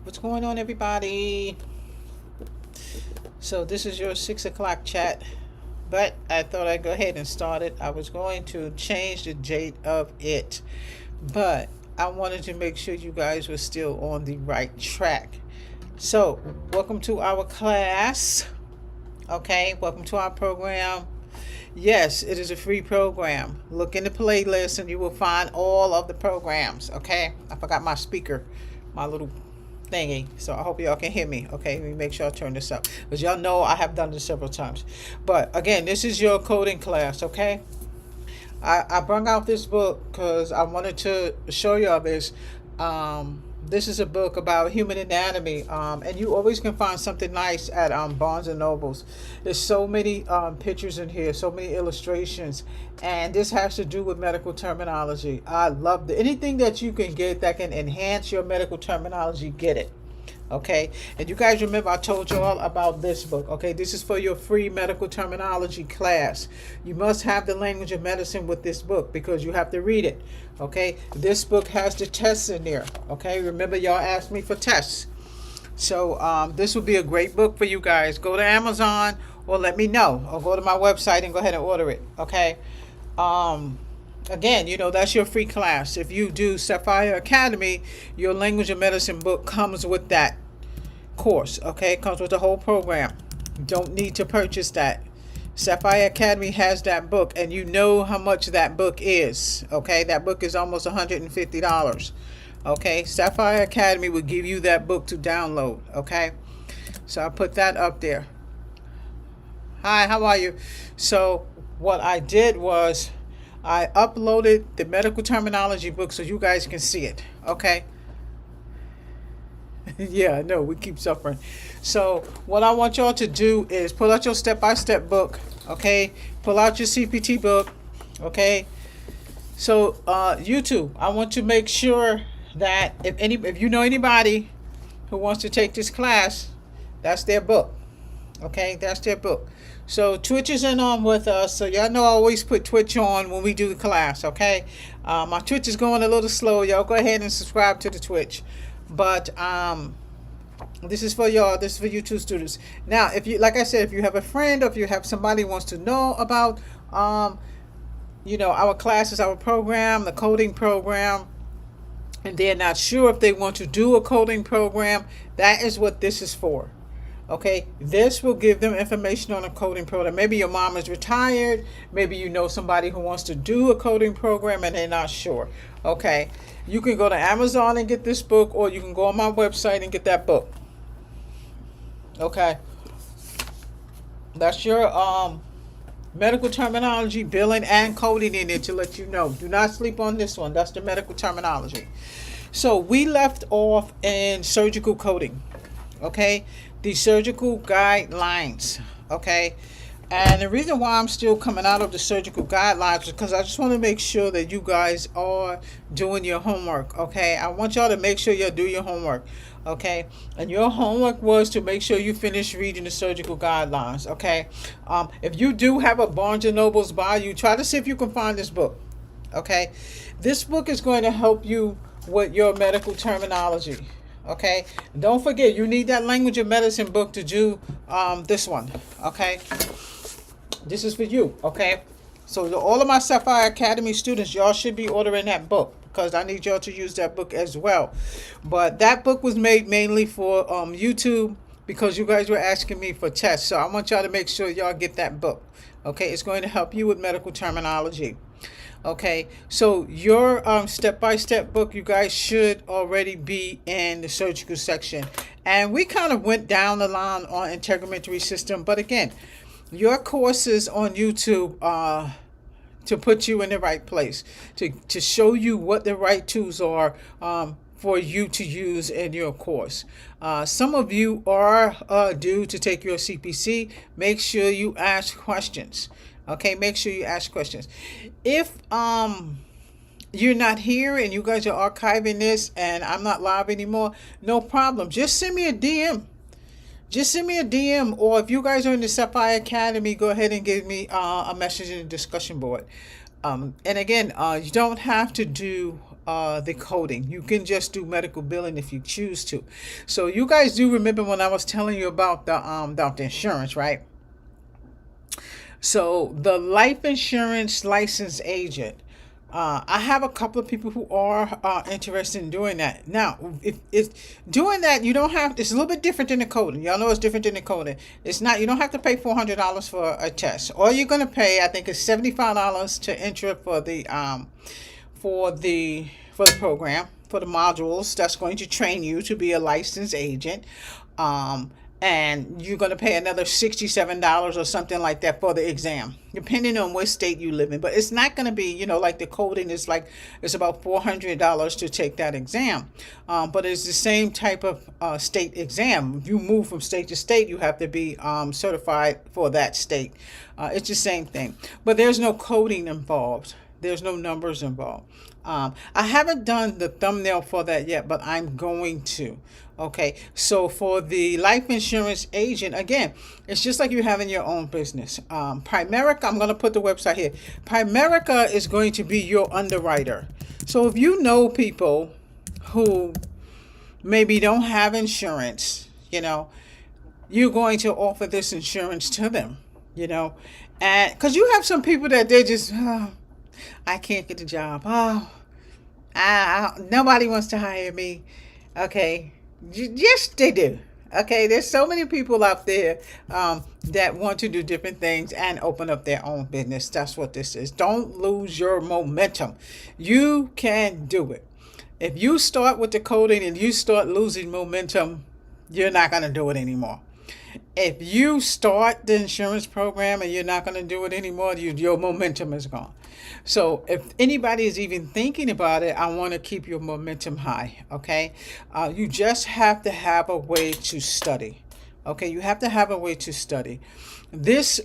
What's going on, everybody? So this is your 6 o'clock chat, but I thought I'd go ahead and start it. I was going to change the date of it, but I wanted to make sure you guys were still on the right track. So welcome to our class. Okay, welcome to our program. Yes, it is a free program. Look in the playlist and you will find all of the programs. Okay, I forgot my speaker, my little thingy, so I hope y'all can hear me. Okay, let me make sure I turn this up, because y'all know I have done this several times. But again, this is your coding class. Okay, I brought out this book because I wanted to show y'all this. This is a book about human anatomy, and you always can find something nice at Barnes and Nobles. There's so many pictures in here, so many illustrations, and this has to do with medical terminology. I love anything that you can get that can enhance your medical terminology. Get it. Okay, and you guys remember I told you all about this book. Okay, this is for your free medical terminology class. You must have the language of medicine with this book because you have to read it. Okay, this book has the tests in there. Okay, remember y'all asked me for tests, so this would be a great book for you guys. Go to Amazon or let me know, or go to my website and go ahead and order it. Okay, again, that's your free class. If you do Sapphire Academy, your language of medicine book comes with that course. Okay, it comes with the whole program. You don't need to purchase that. Sapphire Academy has that book, and you know how much that book is. Okay, that book is almost $150. Okay, Sapphire Academy will give you that book to download. Okay, so I put that up there. Hi, how are you? So what I did was I uploaded the medical terminology book so you guys can see it. Okay. Yeah, I know we keep suffering. So what I want y'all to do is pull out your step-by-step book. Okay, pull out your CPT book. Okay, so YouTube, I want to make sure that if you know anybody who wants to take this class, that's their book. Okay, that's their book. So Twitch isn't on with us, so y'all know I always put Twitch on when we do the class. Okay, my Twitch is going a little slow. Y'all go ahead and subscribe to the Twitch. But this is for y'all. This is for you two students. Now, if you, like I said, if you have a friend or if you have somebody who wants to know about our classes, our program, the coding program, and they're not sure if they want to do a coding program, that is what this is for. Okay, this will give them information on a coding program. Maybe your mom is retired. Maybe you know somebody who wants to do a coding program and they're not sure. Okay, you can go to Amazon and get this book, or you can go on my website and get that book. Okay, that's your medical terminology, billing, and coding in it to let you know. Do not sleep on this one. That's the medical terminology. So we left off in surgical coding. Okay, the surgical guidelines. Okay, and the reason why I'm still coming out of the surgical guidelines is because I just want to make sure that you guys are doing your homework. Okay, I want y'all to make sure you do your homework. Okay, and your homework was to make sure you finish reading the surgical guidelines. Okay, if you do have a Barnes and Nobles by you, try to see if you can find this book. Okay, this book is going to help you with your medical terminology. Okay, don't forget, you need that language of medicine book to do this one. Okay, this is for you. Okay, so all of my Sapphire Academy students, y'all should be ordering that book because I need y'all to use that book as well. But that book was made mainly for YouTube because you guys were asking me for tests. So I want y'all to make sure y'all get that book. Okay, it's going to help you with medical terminology. Okay, so your step-by-step book, you guys should already be in the surgical section. And we kind of went down the line on integumentary system. But again, your courses on YouTube to put you in the right place, to show you what the right tools are for you to use in your course. Some of you are due to take your CPC. Make sure you ask questions. Okay, make sure you ask questions. If you're not here and you guys are archiving this and I'm not live anymore, no problem. Just send me a DM. Just send me a DM, or if you guys are in the Sapphire Academy, go ahead and give me a message in the discussion board. And again, you don't have to do the coding. You can just do medical billing if you choose to. So you guys do remember when I was telling you about the insurance, right? So the life insurance license agent. I have a couple of people who are interested in doing that. Now, if it's doing that, you don't have. It's a little bit different than the coding. Y'all know it's different than the coding. It's not. You don't have to pay $400 for a test. All you're gonna pay, I think, is $75 to enter for the program, for the modules that's going to train you to be a licensed agent. And you're going to pay another $67 or something like that for the exam, depending on what state you live in. But it's not going to be, like the coding is like, it's about $400 to take that exam. But it's the same type of state exam. If you move from state to state, you have to be certified for that state. It's the same thing. But there's no coding involved. There's no numbers involved. I haven't done the thumbnail for that yet, but I'm going to. Okay, so for the life insurance agent, again, it's just like you having your own business. Primerica, I'm going to put the website here. Primerica is going to be your underwriter. So if you know people who maybe don't have insurance, you're going to offer this insurance to them, and because you have some people that they just, I can't get a job. Nobody wants to hire me. Okay. Yes, they do. Okay, there's so many people out there that want to do different things and open up their own business. That's what this is. Don't lose your momentum. You can do it. If you start with the coding and you start losing momentum, you're not going to do it anymore. If you start the insurance program and you're not going to do it anymore, your momentum is gone. So if anybody is even thinking about it, I want to keep your momentum high, okay? You just have to have a way to study, okay? You have to have a way to study. This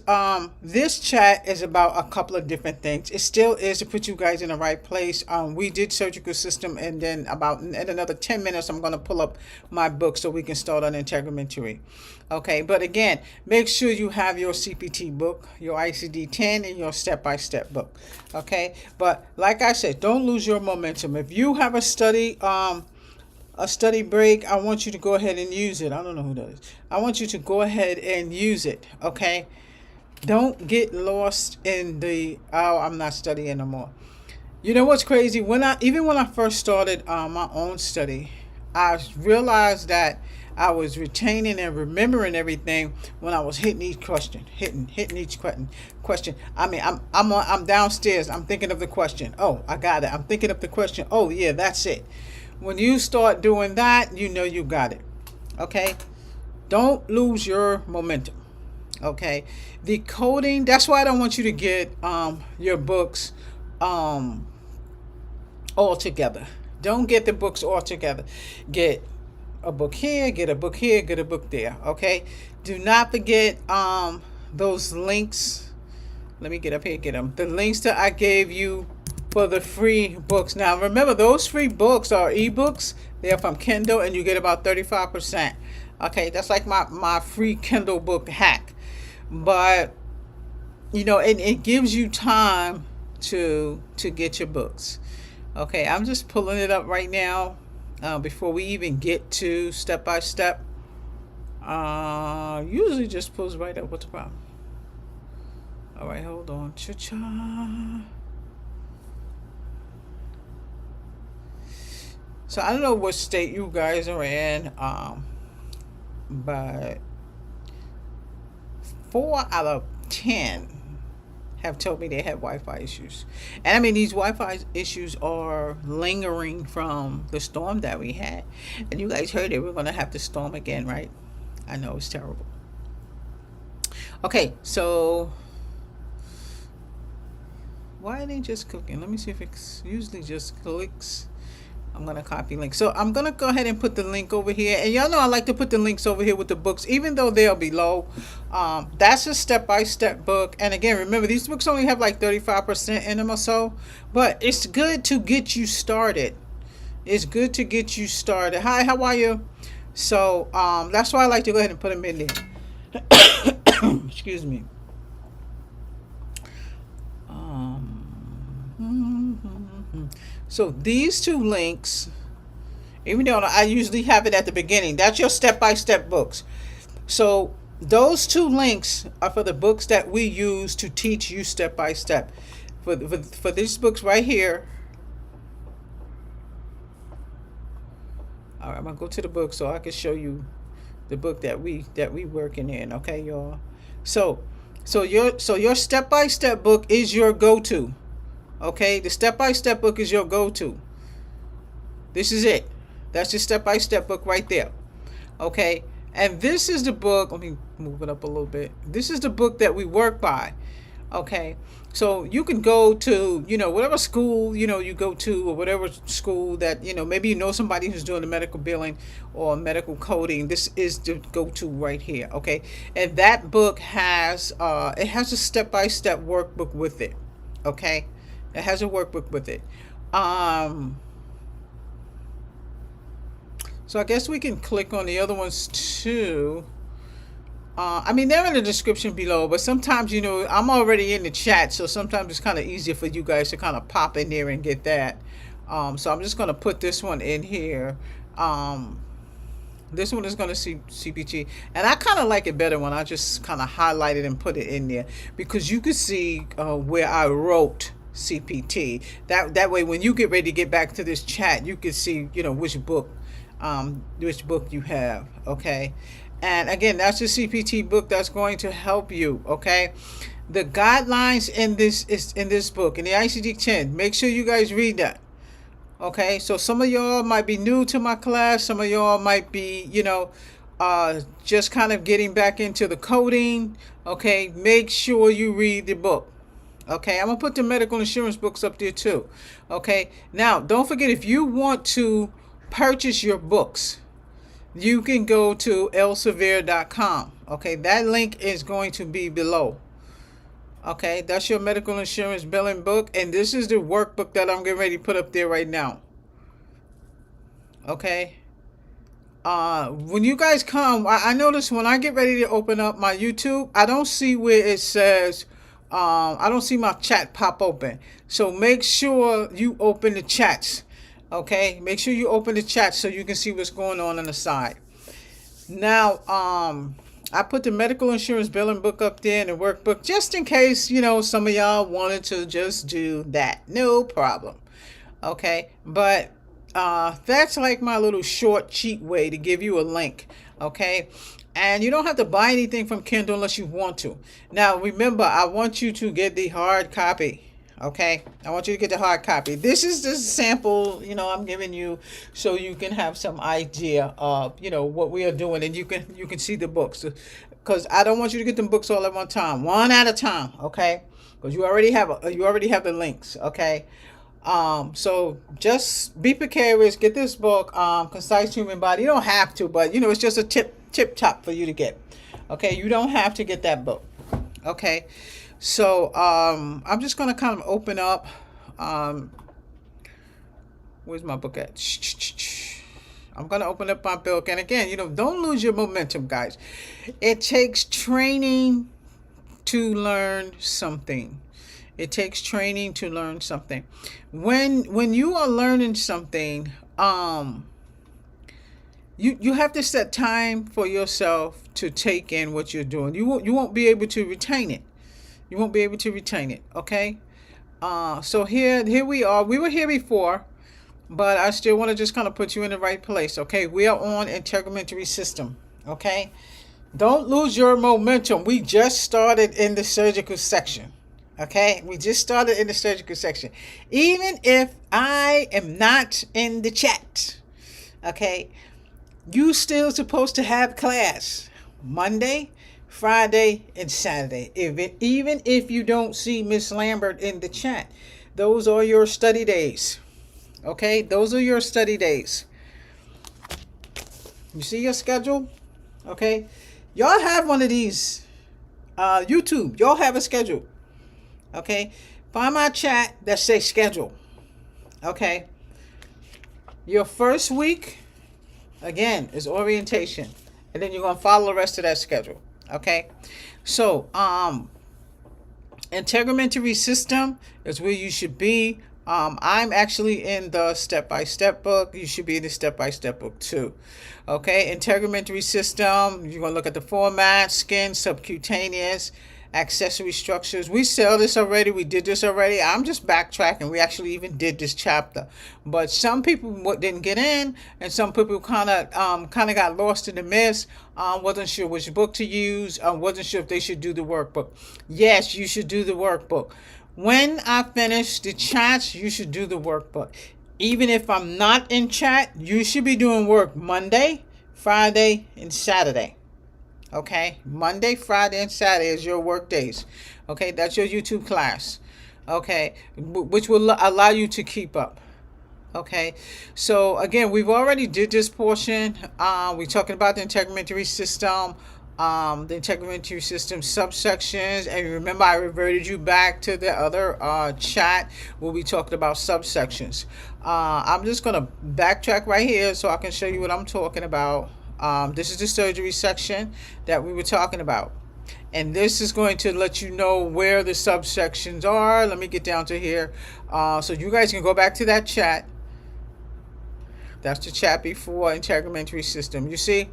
chat is about a couple of different things. It still is to put you guys in the right place. We did surgical system, and then in another 10 minutes, I'm going to pull up my book so we can start on Integumentary. Okay, but again, make sure you have your CPT book, your ICD-10, and your step-by-step book. Okay, but like I said, don't lose your momentum. If you have a study break, I want you to go ahead and use it. I don't know who that is. I want you to go ahead and use it, okay? Don't get lost in the, I'm not studying no more. You know what's crazy? When I first started my own study, I realized that I was retaining and remembering everything when I was hitting each question, hitting each question. I mean, I'm downstairs. I'm thinking of the question. Oh, I got it. I'm thinking of the question. Oh, yeah, that's it. When you start doing that, you got it. Okay? Don't lose your momentum. Okay? The coding, that's why I don't want you to get your books all together. Don't get the books all together. Get a book here, get a book here, get a book there. Okay? Do not forget those links. Let me get up here, get them. The links that I gave you for the free books. Now remember, those free books are ebooks. They're from Kindle, and you get about 35%. Okay, that's like my free Kindle book hack. But it gives you time to get your books. Okay, I'm just pulling it up right now before we even get to step by step. Usually just pulls right up. What's the problem? All right, hold on. Cha-cha. So I don't know what state you guys are in, but 4 out of 10 have told me they had Wi-Fi issues. And I mean, these Wi-Fi issues are lingering from the storm that we had. And you guys heard it. We're going to have the storm again, right? I know, it's terrible. Okay, so why are they just clicking? Let me see if it usually just clicks. I'm going to copy link. So I'm going to go ahead and put the link over here. And y'all know I like to put the links over here with the books, even though they're below. That's a step-by-step book. And again, remember, these books only have like 35% in them or so. But it's good to get you started. It's good to get you started. Hi, how are you? So that's why I like to go ahead and put them in there. Excuse me. So these two links, even though I usually have it at the beginning, that's your step-by-step books. So those two links are for the books that we use to teach you step by step. For these books right here. All right, I'm gonna go to the book so I can show you the book that we working in. Okay, y'all. So your step by step book is your go-to. Okay, the step by step book is your go-to. This is it. That's your step by step book right there. Okay. And this is the book, let me move it up a little bit. This is the book that we work by. Okay. So you can go to, whatever school, you go to, or whatever school that, maybe you know somebody who's doing the medical billing or medical coding. This is the go-to right here. Okay. And that book has, it has a step-by-step workbook with it. Okay. It has a workbook with it. So I guess we can click on the other ones too. They're in the description below, but sometimes, I'm already in the chat, so sometimes it's kind of easier for you guys to kind of pop in there and get that. So I'm just going to put this one in here. This one is going to see CPT, and I kind of like it better when I just kind of highlight it and put it in there, because you can see where I wrote CPT. That way, when you get ready to get back to this chat, you can see, which book you have. Okay. And again, that's the CPT book that's going to help you. Okay. The guidelines in this book, in the ICD-10, make sure you guys read that. Okay. So some of y'all might be new to my class. Some of y'all might be, just kind of getting back into the coding. Okay. Make sure you read the book. Okay, I'm going to put the medical insurance books up there too. Okay. Now, don't forget, if you want to purchase your books, you can go to elsevier.com. Okay, that link is going to be below. Okay, that's your medical insurance billing book, and this is the workbook that I'm getting ready to put up there right now. Okay. When you guys come, I notice when I get ready to open up my YouTube, I don't see where it says, I don't see my chat pop open. So make sure you open the chats. Okay, make sure you open the chat so you can see what's going on the side. Now, I put the medical insurance billing book up there in the workbook, just in case, some of y'all wanted to just do that. No problem. Okay, but that's like my little short, cheat way to give you a link. Okay, and you don't have to buy anything from Kindle unless you want to. Now, remember, I want you to get the hard copy. Okay, I want you to get the hard copy. This is the sample, I'm giving you, so you can have some idea of, what we are doing, and you can see the books, because I don't want you to get them books all at one time, one at a time. Okay, because you already have the links. Okay, so just be precarious. Get this book, Concise Human Body. You don't have to, but it's just a tip top for you to get. Okay, you don't have to get that book. Okay. So I'm just going to kind of open up. Where's my book at? I'm going to open up my book. And again, don't lose your momentum, guys. It takes training to learn something. It takes training to learn something. When you are learning something, you have to set time for yourself to take in what you're doing. You won't be able to retain it. You won't be able to retain it. Okay. So here we are. We were here before, but I still want to just kind of put you in the right place. Okay. We are on integumentary system. Okay. Don't lose your momentum. We just started in the surgical section. Okay. We just started in the surgical section. Even if I am not in the chat. Okay. You still supposed to have class Monday, Friday, and Saturday. Even if you don't see Miss Lambert in the chat, those are your study days. Okay, those are your study days. You see your schedule? Okay, y'all have one of these. YouTube, y'all have a schedule. Okay, find my chat that says schedule. Okay, your first week, again, is orientation, and then you're gonna follow the rest of that schedule. Okay, so integumentary system is where you should be. I'm actually in the step-by-step book. You should be in the step-by-step book too. Okay, integumentary system. You're gonna look at the format, skin, subcutaneous, accessory structures. We saw this already. We did this already. I'm just backtracking. We actually even did this chapter, but some people didn't get in, and some people kind of got lost in the mist. Wasn't sure which book to use. Wasn't sure if they should do the workbook. Yes, you should do the workbook. When I finish the chats, you should do the workbook. Even if I'm not in chat, you should be doing work Monday, Friday, and Saturday. Okay? Monday, Friday, and Saturday is your work days. Okay? That's your YouTube class. Okay? Which will allow you to keep up. Okay, so again, we've already did this portion. We're talking about the integumentary system, subsections, and remember I reverted you back to the other chat where we talked about subsections. I'm just going to backtrack right here so I can show you what I'm talking about. This is the surgery section that we were talking about. And this is going to let you know where the subsections are. Let me get down to here. So you guys can go back to that chat. That's the chat before integumentary system. You see?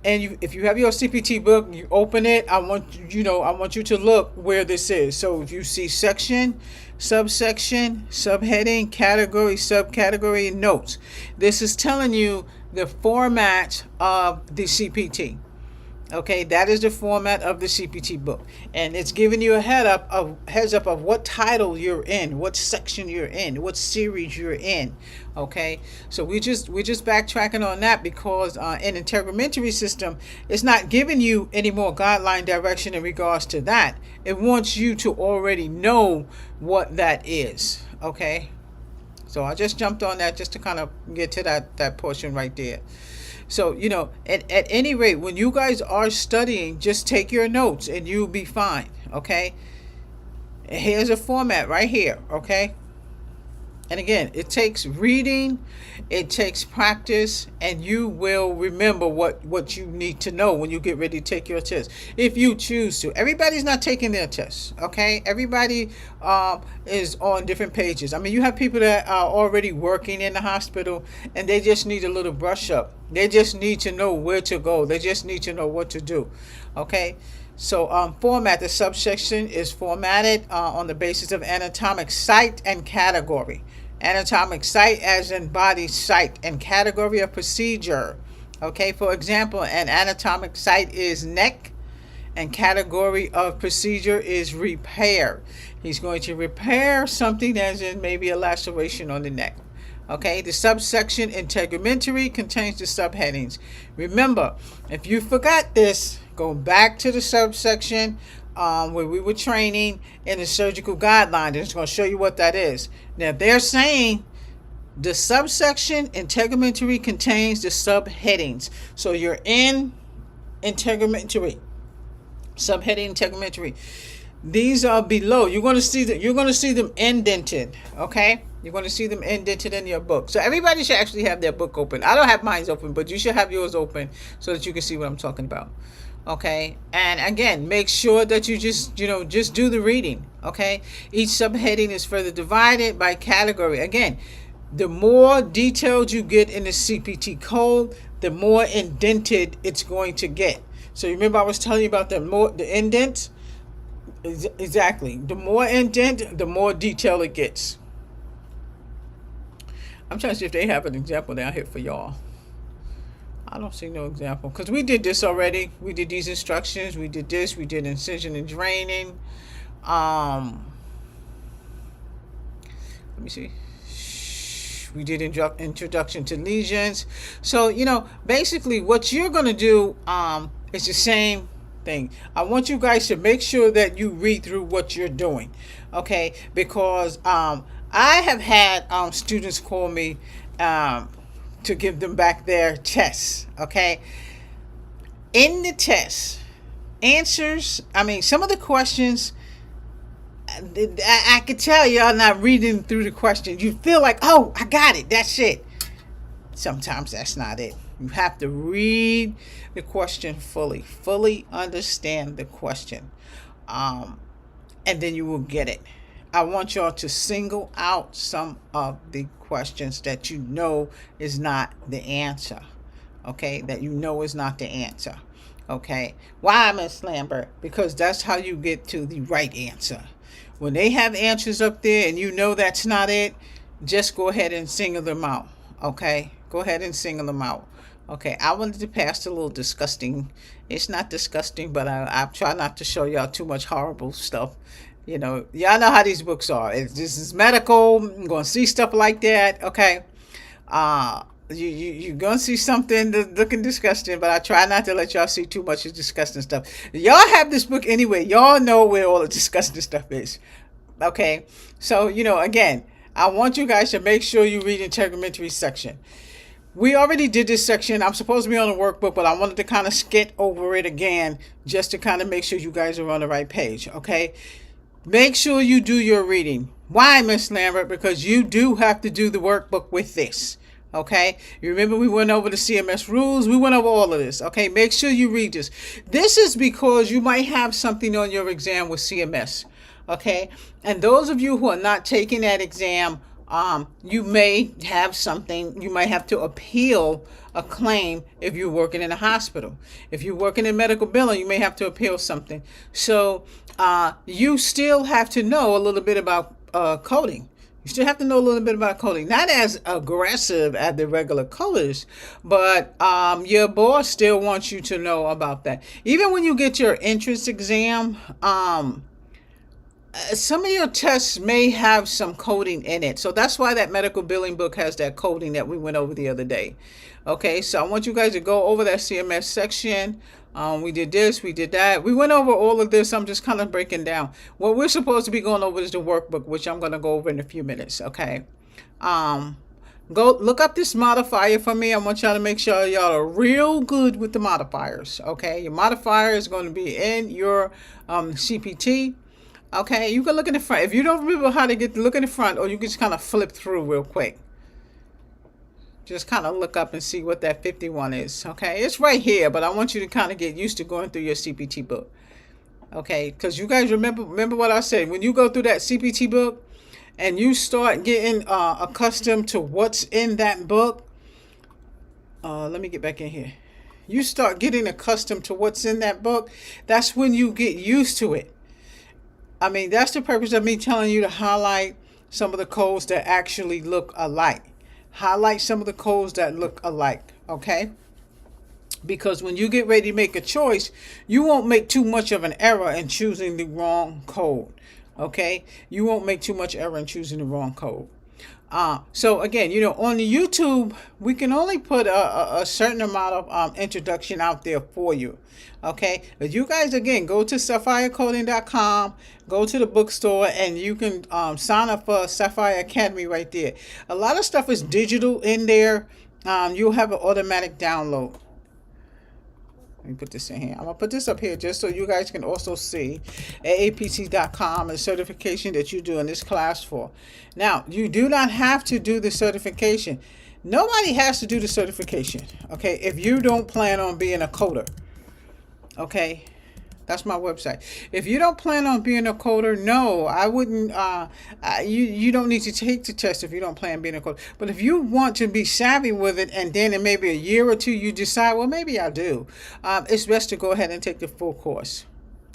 And if you have your CPT book, you open it. I want you to look where this is. So if you see section, subsection, subheading, category, subcategory, notes, this is telling you the format of the CPT. Okay, that is the format of the CPT book, and it's giving you a heads up of what title you're in, what section you're in, what series you're in. Okay, so we're just backtracking on that because in integumentary system, it's not giving you any more guideline direction in regards to that. It wants you to already know what that is. Okay, so I just jumped on that just to kind of get to that portion right there. So, at any rate, when you guys are studying, just take your notes and you'll be fine, okay? Here's a format right here, okay? And again, it takes reading, it takes practice, and you will remember what you need to know when you get ready to take your test, if you choose to. Everybody's not taking their tests, okay? Everybody is on different pages. I mean, you have people that are already working in the hospital, and they just need a little brush up. They just need to know where to go. They just need to know what to do, okay? So format, the subsection is formatted on the basis of anatomic site and category. Anatomic site as in body site, and category of procedure. Okay, for example, an anatomic site is neck, and category of procedure is repair. He's going to repair something as in maybe a laceration on the neck. Okay, the subsection integumentary contains the subheadings. Remember, if you forgot this, go back to the subsection where we were training in the surgical guidelines. It's going to show you what that is. Now, they're saying the subsection integumentary contains the subheadings. So you're in integumentary, subheading integumentary. These are below. You're going to see them indented. Okay. You're going to see them indented in your book. So everybody should actually have their book open. I don't have mine open, but you should have yours open so that you can see what I'm talking about. Okay. And again, make sure that you just do the reading. Okay. Each subheading is further divided by category. Again, the more detailed you get in the CPT code, the more indented it's going to get. So remember I was telling you about the indent? Exactly. The more indent, the more detail it gets. I'm trying to see if they have an example down here for y'all. I don't see no example because we did this already. We did these instructions. We did this. We did incision and draining. Let me see. We did introduction to lesions. So, basically what you're going to do is the same thing. I want you guys to make sure that you read through what you're doing. Okay? Because I have had students call me to give them back their tests. Okay? In the test, answers, some of the questions, I could tell y'all not reading through the question. You feel like, oh, I got it. That's it. Sometimes that's not it. You have to read the question fully understand the question. And then you will get it. I want y'all to single out some of the questions that you know is not the answer. Okay, that you know is not the answer. Okay, why, Miss Lambert? Because that's how you get to the right answer. When they have answers up there and you know that's not it, just go ahead and single them out. Okay, go ahead and single them out. Okay, I wanted to pass a little disgusting. It's not disgusting, but I try not to show y'all too much horrible stuff. You know, y'all know how these books are. This is medical. I'm going to see stuff like that. Okay. You're going to see something looking disgusting, but I try not to let y'all see too much of disgusting stuff. Y'all have this book anyway. Y'all know where all the disgusting stuff is. Okay. So, again, I want you guys to make sure you read Integumentary section. We already did this section. I'm supposed to be on the workbook, but I wanted to kind of skip over it again just to kind of make sure you guys are on the right page. Okay. Make sure you do your reading. Why, Miss Lambert? Because you do have to do the workbook with this. Okay. You remember we went over the CMS rules. We went over all of this. Okay. Make sure you read this. This is because you might have something on your exam with CMS. Okay. And those of you who are not taking that exam, you may have something. You might have to appeal a claim if you're working in a hospital. If you're working in medical billing, you may have to appeal something. So you still have to know a little bit about coding. You still have to know a little bit about coding. Not as aggressive as the regular coders, but your boss still wants you to know about that. Even when you get your entrance exam, some of your tests may have some coding in it. So that's why that medical billing book has that coding that we went over the other day. Okay, so I want you guys to go over that CMS section. We did this, we did that. We went over all of this. I'm just kind of breaking down. What we're supposed to be going over is the workbook, which I'm going to go over in a few minutes. Okay. Go look up this modifier for me. I want y'all to make sure y'all are real good with the modifiers. Okay. Your modifier is going to be in your CPT. Okay. You can look in the front. If you don't remember how to look in the front, or you can just kind of flip through real quick. Just kind of look up and see what that 51 is. Okay, it's right here, but I want you to kind of get used to going through your CPT book. Okay, because you guys remember what I said. When you go through that CPT book and you start getting accustomed to what's in that book. Let me get back in here. You start getting accustomed to what's in that book. That's when you get used to it. I mean, that's the purpose of me telling you to highlight some of the codes that actually look alike. Highlight some of the codes that look alike, okay? Because when you get ready to make a choice, you won't make too much of an error in choosing the wrong code, okay? You won't make too much error in choosing the wrong code. So again, on the YouTube, we can only put a certain amount of introduction out there for you. Okay. But you guys, again, go to sapphirephysiciancoding.com, go to the bookstore, and you can sign up for Sapphire Academy right there. A lot of stuff is digital in there. You'll have an automatic download. Let me put this in here. I'm going to put this up here just so you guys can also see AAPC.com and certification that you're doing this class for. Now, you do not have to do the certification. Nobody has to do the certification, okay, if you don't plan on being a coder, okay? That's my website. If you don't plan on being a coder, no, I wouldn't. You don't need to take the test if you don't plan on being a coder. But if you want to be savvy with it, and then in maybe a year or two you decide, well, maybe I do. It's best to go ahead and take the full course.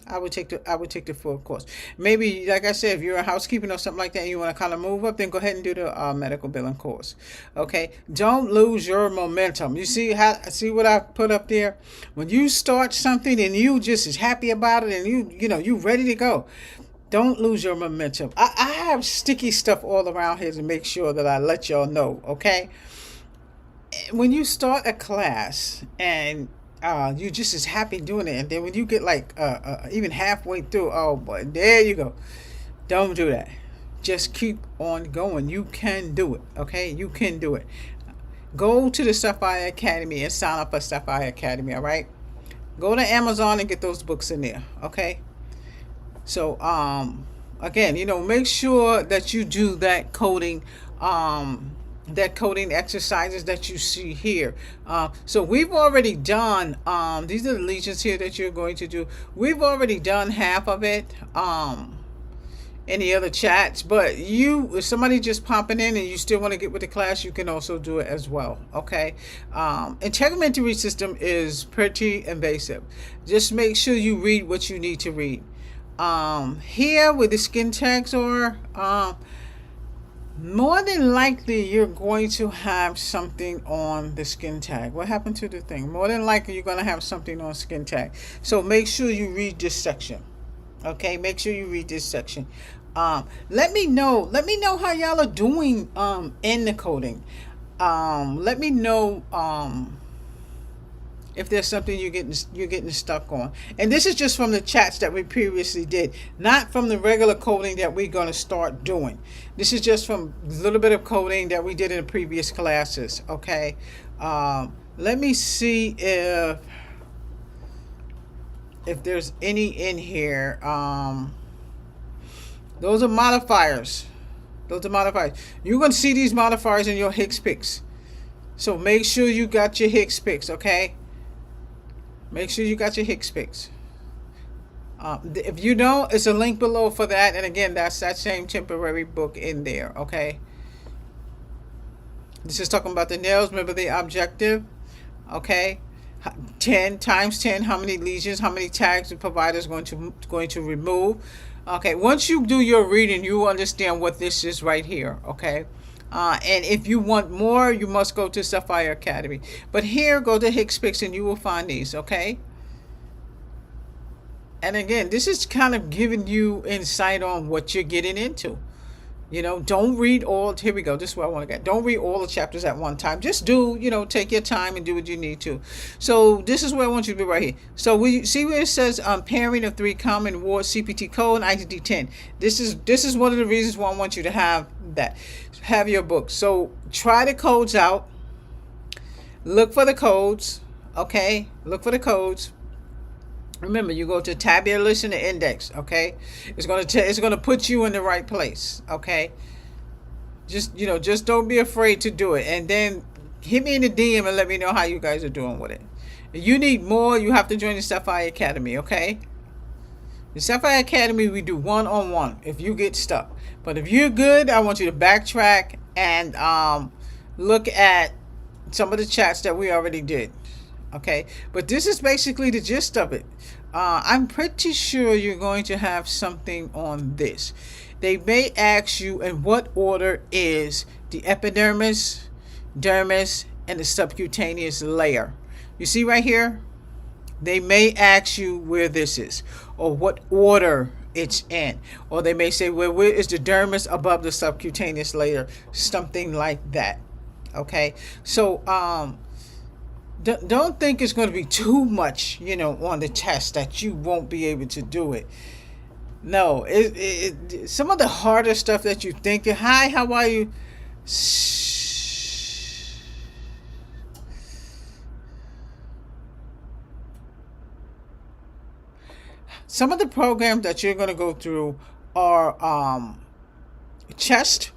I would take the full course. Maybe, like I said, if you're a housekeeping or something like that and you want to kind of move up, then go ahead and do the medical billing course. Okay, don't lose your momentum. You see what I put up there? When you start something and you just is happy about it and you ready to go, don't lose your momentum. I have sticky stuff all around here to make sure that I let y'all know. Okay, when you start a class and you just as happy doing it, and then when you get like even halfway through, oh boy, there you go. Don't do that. Just keep on going. You can do it. Okay, you can do it. Go to the Sapphire Academy and sign up for Sapphire Academy. All right. Go to Amazon and get those books in there. Okay. So again, make sure that you do that coding. That coding exercises that you see here. So we've already done, these are the legions here that you're going to do. We've already done half of it. any other chats, but if somebody just popping in and you still want to get with the class, you can also do it as well. Okay. Integumentary system is pretty invasive. Just make sure you read what you need to read. Here where the skin tags are, more than likely you're going to have something on the skin tag. What happened to the thing? More than likely you're going to have something on skin tag. So make sure you read this section. Okay, make sure you read this section. Let me know how y'all are doing in the coding. Let me know if there's something you're getting stuck on. And this is just from the chats that we previously did, not from the regular coding that we're going to start doing. This is just from a little bit of coding that we did in the previous classes. Okay. Let me see if there's any in here. Those are modifiers. You're going to see these modifiers in your Higgs picks. So make sure you got your Higgs picks, okay? Make sure you got your Higgs picks. If you don't, it's a link below for that. And again, that's that same temporary book in there, okay? This is talking about the nails. Remember the objective, okay? 10 times 10, how many lesions, how many tags the provider is going to remove. Okay, once you do your reading, you understand what this is right here, okay? And if you want more, you must go to Sapphire Academy. But here, go to Higgs Picks and you will find these, okay? And again, this is kind of giving you insight on what you're getting into. You know, don't read all, here we go, this is where I want to get. Don't read all the chapters at one time. Just do, take your time and do what you need to. So this is where I want you to be right here. So we see where it says pairing of 3 common word CPT code and ICD-10. This is one of the reasons why I want you to have that. Have your book. So try the codes out. Look for the codes, okay? Look for the codes. Remember, you go to tabular list and the index, okay? It's gonna put you in the right place, okay? Just don't be afraid to do it, and then hit me in the DM and let me know how you guys are doing with it. If you need more, you have to join the Sapphire Academy, okay? The Sapphire Academy, we do one-on-one if you get stuck. But if you're good, I want you to backtrack and look at some of the chats that we already did. Okay, but this is basically the gist of it. I'm pretty sure you're going to have something on this. They may ask you in what order is the epidermis, dermis, and the subcutaneous layer. You see right here? They may ask you where this is or what order it's in. Or they may say, well, where is the dermis above the subcutaneous layer? Something like that. Okay, so don't think it's going to be too much, on the test that you won't be able to do it. No, some of the harder stuff that you think, hi, how are you? Some of the programs that you're going to go through are chest.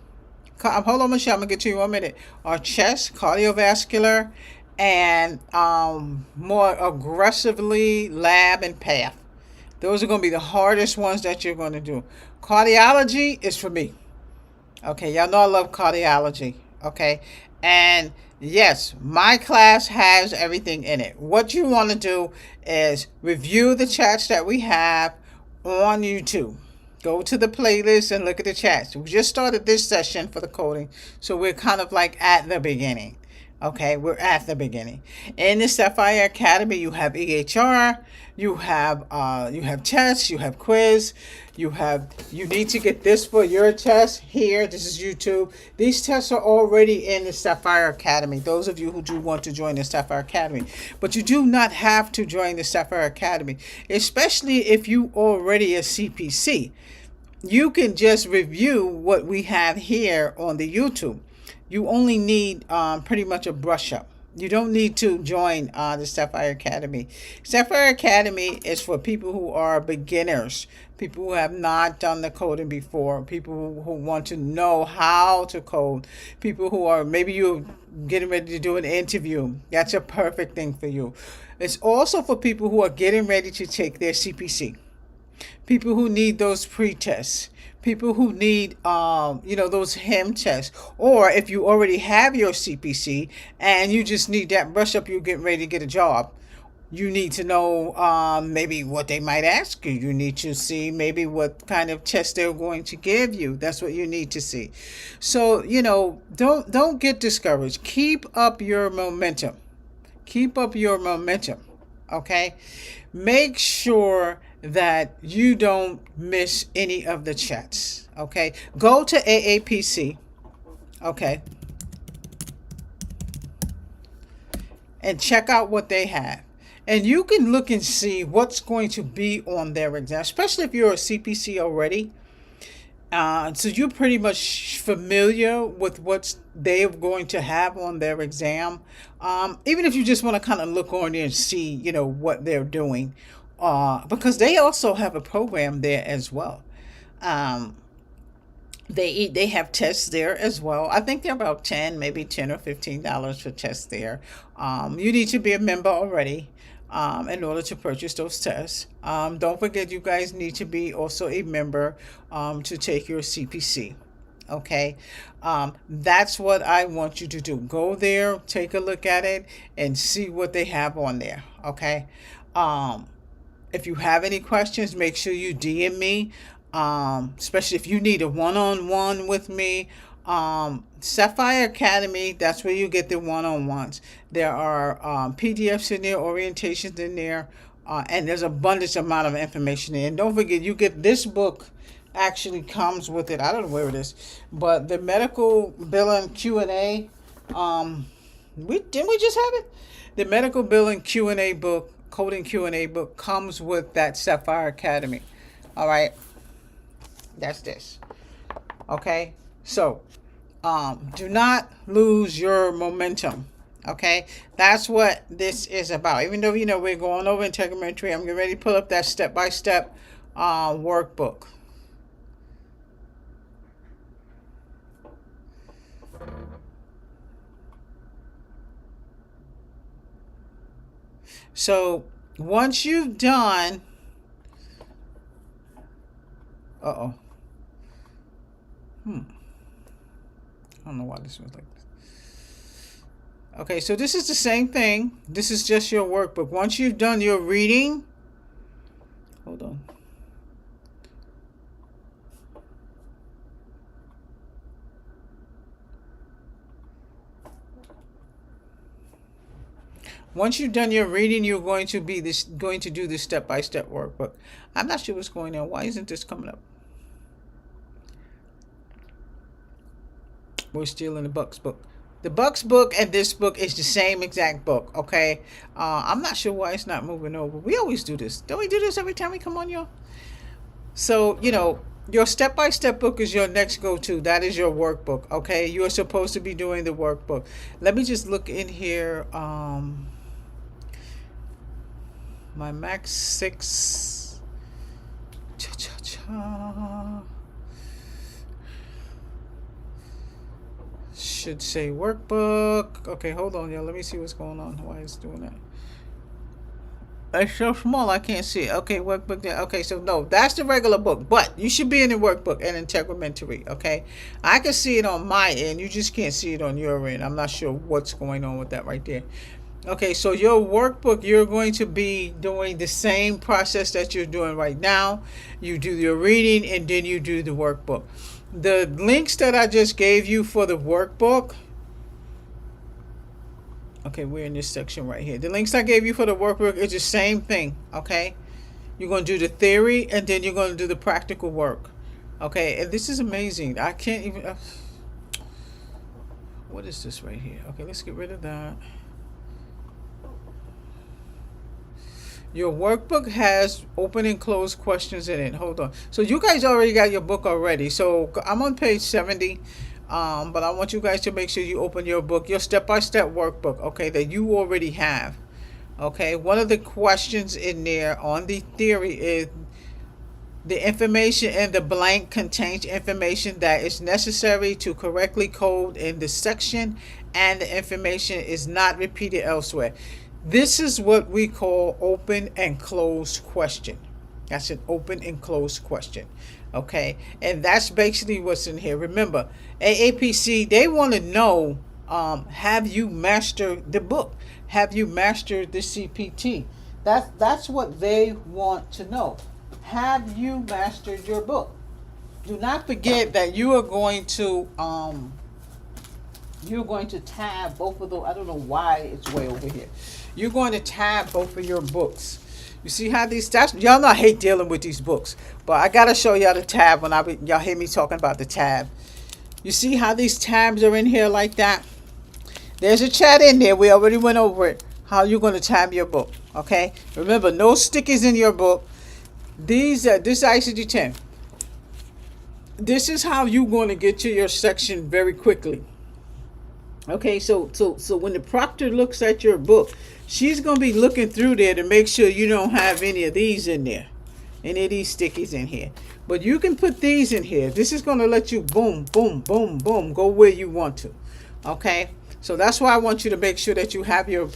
Hold on, Michelle, I'm going to get to you in 1 minute. Are chest, cardiovascular, and more aggressively lab and path. Those are going to be the hardest ones that you're going to do. Cardiology is for me. Okay, y'all know I love cardiology. Okay, and yes, my class has everything in it. What you want to do is review the chats that we have on YouTube. Go to the playlist and look at the chats. We just started this session for the coding, so we're kind of like at the beginning. Okay, we're at the beginning. In the Sapphire Academy, you have EHR, you have tests, you have quiz, you need to get this for your test here. This is YouTube. These tests are already in the Sapphire Academy. Those of you who do want to join the Sapphire Academy, but you do not have to join the Sapphire Academy, especially if you already a CPC. You can just review what we have here on the YouTube. You only need pretty much a brush up. You don't need to join the Sapphire Academy. Sapphire Academy is for people who are beginners, people who have not done the coding before, people who want to know how to code, people who are, maybe you're getting ready to do an interview. That's a perfect thing for you. It's also for people who are getting ready to take their CPC, people who need those pre-tests, people who need, those HEM tests, or if you already have your CPC and you just need that brush up, you're getting ready to get a job. You need to know maybe what they might ask you. You need to see maybe what kind of test they're going to give you. That's what you need to see. So, don't get discouraged. Keep up your momentum. Keep up your momentum. Okay? Make sure that you don't miss any of the chats. Okay? Go to AAPC. Okay? And check out what they have. And you can look and see what's going to be on their exam, especially if you're a CPC already. So you're pretty much familiar with what they're going to have on their exam. Even if you just want to kind of look on there and see, what they're doing. Because they also have a program there as well. They have tests there as well. I think they're about maybe $10 or $15 for tests there. You need to be a member already in order to purchase those tests. Don't forget, you guys need to be also a member to take your CPC. Okay, that's what I want you to do. Go there, take a look at it, and see what they have on there. Okay. If you have any questions, make sure you DM me. Especially if you need a one-on-one with me. Sapphire Academy, that's where you get the one-on-ones. There are PDFs in there, orientations in there, and there's abundance amount of information in. And don't forget, you get this book actually comes with it. I don't know where it is, but the medical billing Q&A. Didn't we just have it? The medical billing Q&A book, coding Q&A book comes with that Sapphire Academy. All right. That's this. Okay? So, do not lose your momentum. Okay? That's what this is about. Even though, we're going over Integumentary, I'm getting ready to pull up that step-by-step workbook. So, once you've done... Uh-oh. I don't know why this was like this. Okay, so this is the same thing. This is just your workbook. Once you've done your reading, hold on. Once you've done your reading, you're going to do this step-by-step workbook. I'm not sure what's going on. Why isn't this coming up? We're still in the Bucks book. The Bucks book and this book is the same exact book, okay? I'm not sure why it's not moving over. We always do this. Don't we do this every time we come on, y'all? So, your step-by-step book is your next go-to. That is your workbook, okay? You are supposed to be doing the workbook. Let me just look in here. My Max 6. Should say workbook. Okay, hold on, y'all. Let me see what's going on. Why is it doing that? It's so small I can't see it. Okay, workbook there. Okay, so no, that's the regular book, but you should be in the workbook and Integumentary. Okay, I can see it on my end. You just can't see it on your end. I'm not sure what's going on with that right there. Okay, so your workbook, you're going to be doing the same process that you're doing right now. You do your reading and then you do the workbook. The links that I just gave you for the workbook. Okay, we're in this section right here. The links I gave you for the workbook is the same thing, okay? You're going to do the theory and then you're going to do the practical work. Okay, and this is amazing. I can't even... what is this right here? Okay, let's get rid of that. Your workbook has open and closed questions in it. Hold on. So you guys already got your book already. So I'm on page 70. But I want you guys to make sure you open your book, your step-by-step workbook, okay, that you already have. Okay, one of the questions in there on the theory is the information in the blank contains information that is necessary to correctly code in the section, and the information is not repeated elsewhere. This is what we call open and closed question. That's an open and closed question. Okay, and that's basically what's in here. Remember, AAPC, they want to know, have you mastered the book? Have you mastered the CPT? That's what they want to know. Have you mastered your book? Do not forget that you're going to tab both of those. I don't know why it's way over here. You're going to tab both of your books. You see how these stats? Y'all know I hate dealing with these books, but I gotta show y'all the tab when y'all hear me talking about the tab. You see how these tabs are in here like that? There's a chat in there. We already went over it. How you're going to tab your book. Okay. Remember, no stickies in your book. This ICD-10. This is how you're going to get to your section very quickly. Okay, so when the proctor looks at your book, she's going to be looking through there to make sure you don't have any of these in there. Any of these stickies in here. But you can put these in here. This is going to let you boom, boom, boom, boom, go where you want to. Okay? So that's why I want you to make sure that you have your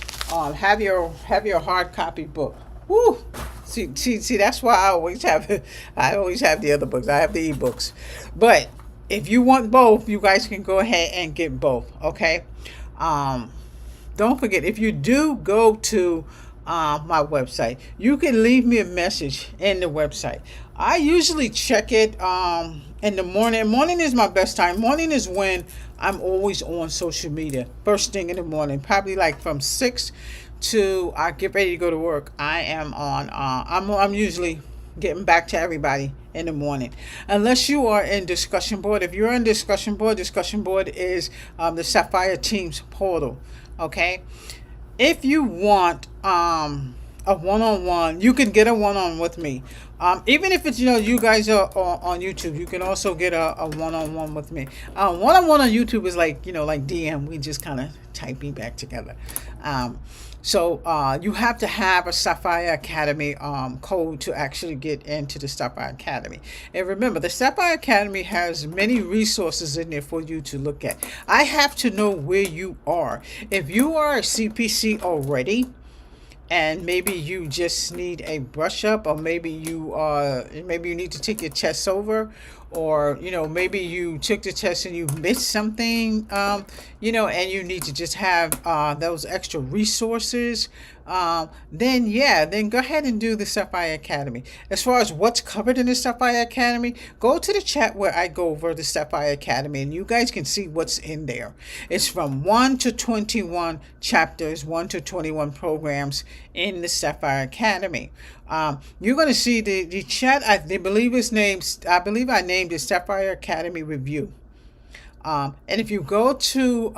hard copy book. Woo! See, that's why I always have the other books. I have the ebooks. But if you want both, you guys can go ahead and get both. Okay? Don't forget, if you do go to my website, you can leave me a message in the website. I usually check it in the morning. Morning is my best time. Morning is when I'm always on social media. First thing in the morning, probably like from 6 to I get ready to go to work. I am on. I'm usually getting back to everybody in the morning, unless you are in discussion board. If you're in discussion board is the Sapphire Teams portal. Okay. If you want a one-on-one, you can get a one-on with me. Even if it's, you guys are on YouTube, you can also get a one-on-one with me. One-on-one on YouTube is like DM. We just kind of typing back together. So you have to have a Sapphire Academy code to actually get into the Sapphire Academy. And remember, the Sapphire Academy has many resources in there for you to look at. I have to know where you are. If you are a CPC already, and maybe you just need a brush up, or maybe you need to take your test over, or maybe you took the test and you missed something, and you need to just have those extra resources, then go ahead and do the Sapphire Academy. As far as what's covered in the Sapphire Academy, go to the chat where I go over the Sapphire Academy, and you guys can see what's in there. It's from 1 to 21 chapters, 1 to 21 programs in the Sapphire Academy. You're going to see the chat. I believe I named it Sapphire Academy Review. And if you go to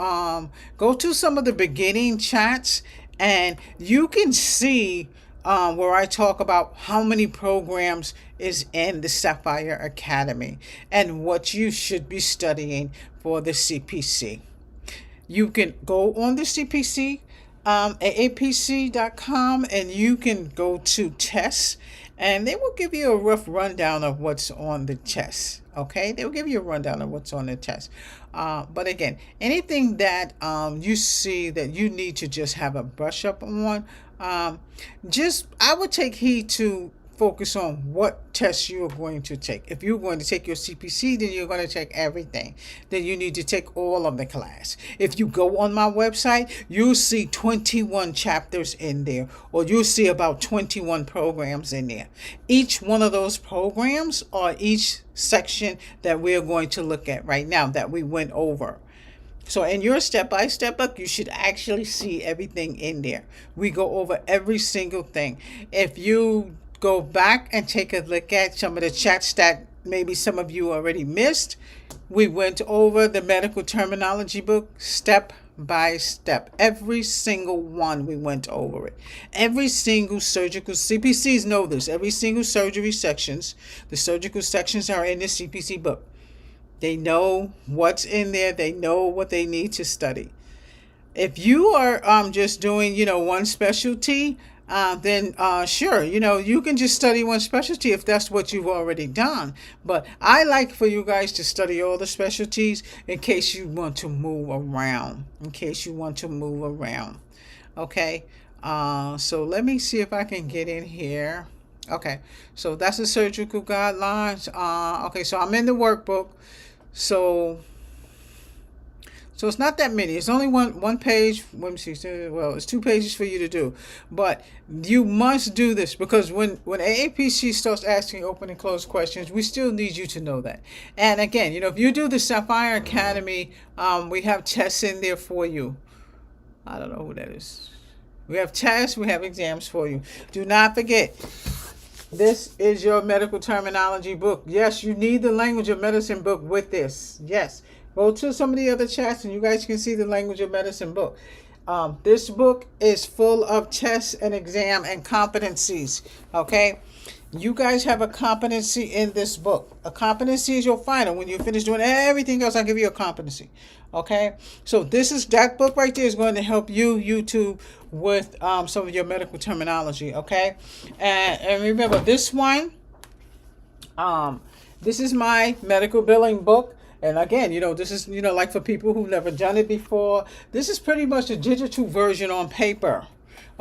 some of the beginning chats, and you can see where I talk about how many programs is in the Sapphire Academy and what you should be studying for the CPC. You can go on the CPC, aapc.com, and you can go to tests, and they will give you a rough rundown of what's on the test. Okay, they will give you a rundown of what's on the test. But again, anything that you see that you need to just have a brush up on, I would take heed to focus on what tests you're going to take. If you're going to take your CPC, then you're going to take everything. Then you need to take all of the class. If you go on my website, you'll see 21 chapters in there, or you'll see about 21 programs in there. Each one of those programs or each section that we're going to look at right now that we went over. So in your step-by-step book, you should actually see everything in there. We go over every single thing. If you go back and take a look at some of the chats that maybe some of you already missed, we went over the medical terminology book step by step. Every single one, we went over it. Every single surgical, CPCs know this, every single surgery sections, the surgical sections are in the CPC book. They know what's in there. They know what they need to study. If you are just doing, one specialty, then sure, you can just study one specialty if that's what you've already done. But I like for you guys to study all the specialties in case you want to move around. Okay, so let me see if I can get in here. Okay, so that's the surgical guidelines. Okay, so I'm in the workbook. So it's not that many. It's only one page. Let me see. Well, it's 2 pages for you to do, but you must do this because when AAPC starts asking open and closed questions, we still need you to know that. And again, if you do the Sapphire Academy, we have tests in there for you. I don't know who that is. We have tests. We have exams for you. Do not forget. This is your medical terminology book. Yes, you need the language of medicine book with this. Yes. Go to some of the other chats and you guys can see the language of medicine book. This book is full of tests and exam and competencies. Okay? You guys have a competency in this book. A competency is your final. When you finish doing everything else, I'll give you a competency. Okay? So that book right there is going to help you, YouTube, with some of your medical terminology. Okay? And remember, this one, this is my medical billing book. And again, this is, like for people who've never done it before, this is pretty much a digital version on paper.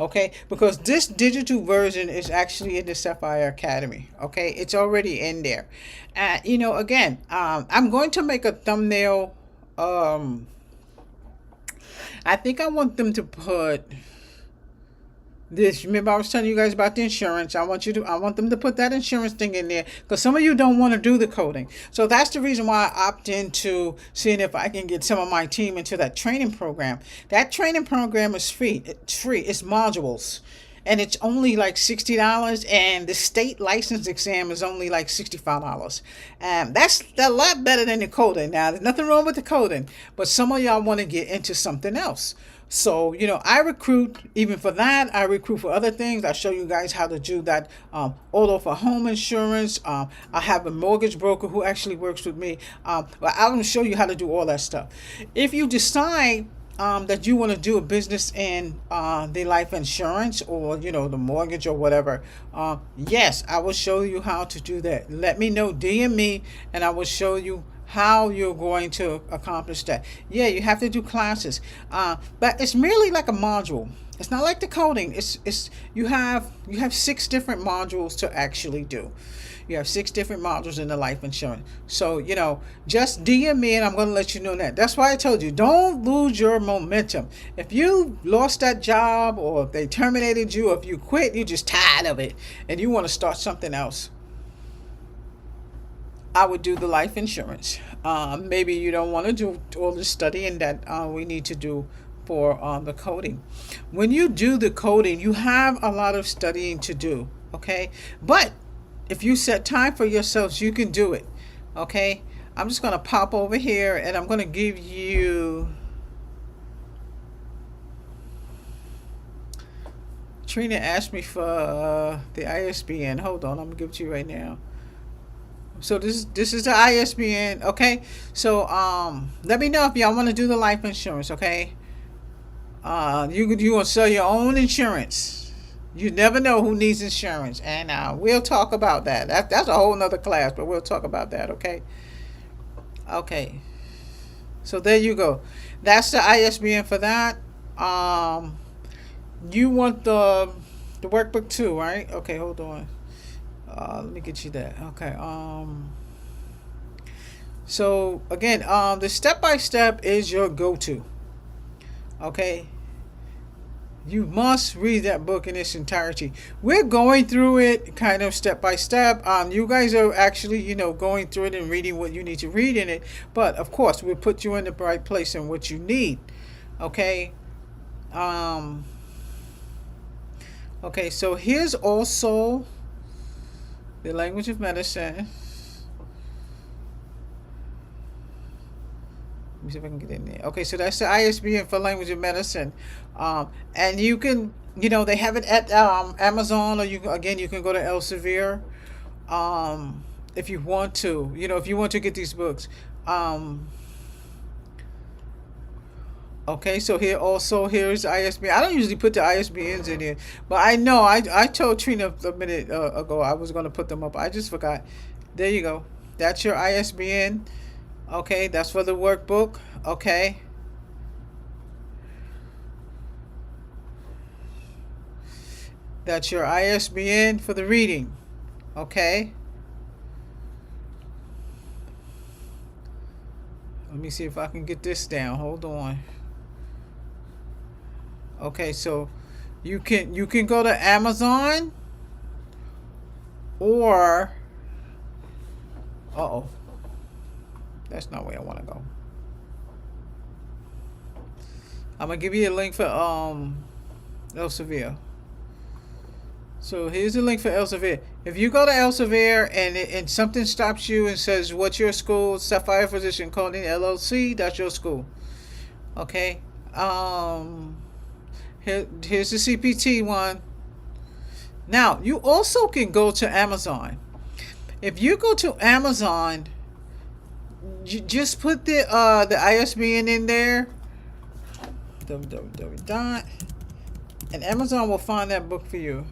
Okay, because this digital version is actually in the Sapphire Academy. Okay, it's already in there. And again, I'm going to make a thumbnail. I think I want them to put this. Remember, I was telling you guys about the insurance. I want them to put that insurance thing in there because some of you don't want to do the coding. So that's the reason why I opt into seeing if I can get some of my team into that training program. That training program is free. It's free. It's modules. And it's only like $60, and the state license exam is only like $65. That's a lot better than the coding. Now, there's nothing wrong with the coding, but some of y'all want to get into something else. So, I recruit, even for that, I recruit for other things. I show you guys how to do that auto for home insurance. I have a mortgage broker who actually works with me. But I'm going to show you how to do all that stuff. If you decide that you want to do a business in the life insurance or, the mortgage or whatever, yes, I will show you how to do that. Let me know, DM me, and I will show you how you're going to accomplish that. Yeah, you have to do classes, but it's merely like a module. It's not like the coding. It's you have 6 different modules to actually do. You have 6 different modules in the life insurance. So, just DM me and I'm going to let you know that. That's why I told you, don't lose your momentum. If you lost that job or if they terminated you, or if you quit, you're just tired of it and you want to start something else, I would do the life insurance. Maybe you don't want to do all the studying that we need to do for the coding. When you do the coding, you have a lot of studying to do, okay? But if you set time for yourselves, you can do it, okay? I'm just going to pop over here and I'm going to give you... Trina asked me for the ISBN. Hold on, I'm going to give it to you right now. So this is the ISBN, okay? So let me know if y'all want to do the life insurance, okay? You want to sell your own insurance. You never know who needs insurance, and we'll talk about that. That's a whole nother class, but we'll talk about that, okay? Okay. So there you go. That's the ISBN for that. You want the workbook too, right? Okay, hold on. Let me get you that. Okay. So again, the step-by-step is your go-to. Okay. You must read that book in its entirety. We're going through it kind of step by step. You guys are actually, going through it and reading what you need to read in it. But of course, we'll put you in the right place and what you need. Okay. Okay. So here's also the language of medicine. Let me see if I can get in there. Okay, so that's the ISBN for language of medicine. And you can, they have it at Amazon, or you can go to Elsevier if you want to. If you want to get these books. Okay, so here's ISBN. I don't usually put the ISBNs in here, but I know I told Trina a minute ago I was going to put them up. I just forgot. There you go. That's your ISBN. Okay, that's for the workbook. Okay. That's your ISBN for the reading. Okay. Let me see if I can get this down. Hold on. Okay, so you can go to Amazon or uh-oh. That's not where I want to go. I'm gonna give you a link for Elsevier. So here's the link for Elsevier. If you go to Elsevier and something stops you and says, "What's your school?" Sapphire Physician Coding LLC. That's your school. Okay. Here's the CPT one. Now you also can go to Amazon. If you go to Amazon, you just put the ISBN in there. www. And Amazon will find that book for you.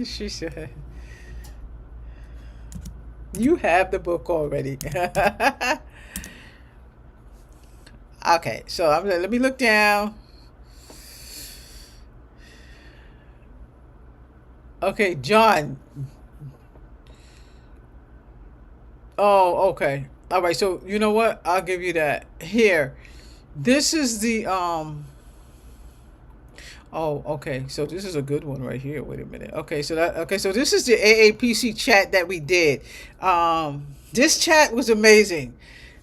She said, "You have the book already." Okay, so let me look down. Okay, John. Oh, okay. All right. So you know what? I'll give you that. Here, this is the Oh, okay. So this is a good one right here. Wait a minute. Okay, so this is the AAPC chat that we did. This chat was amazing.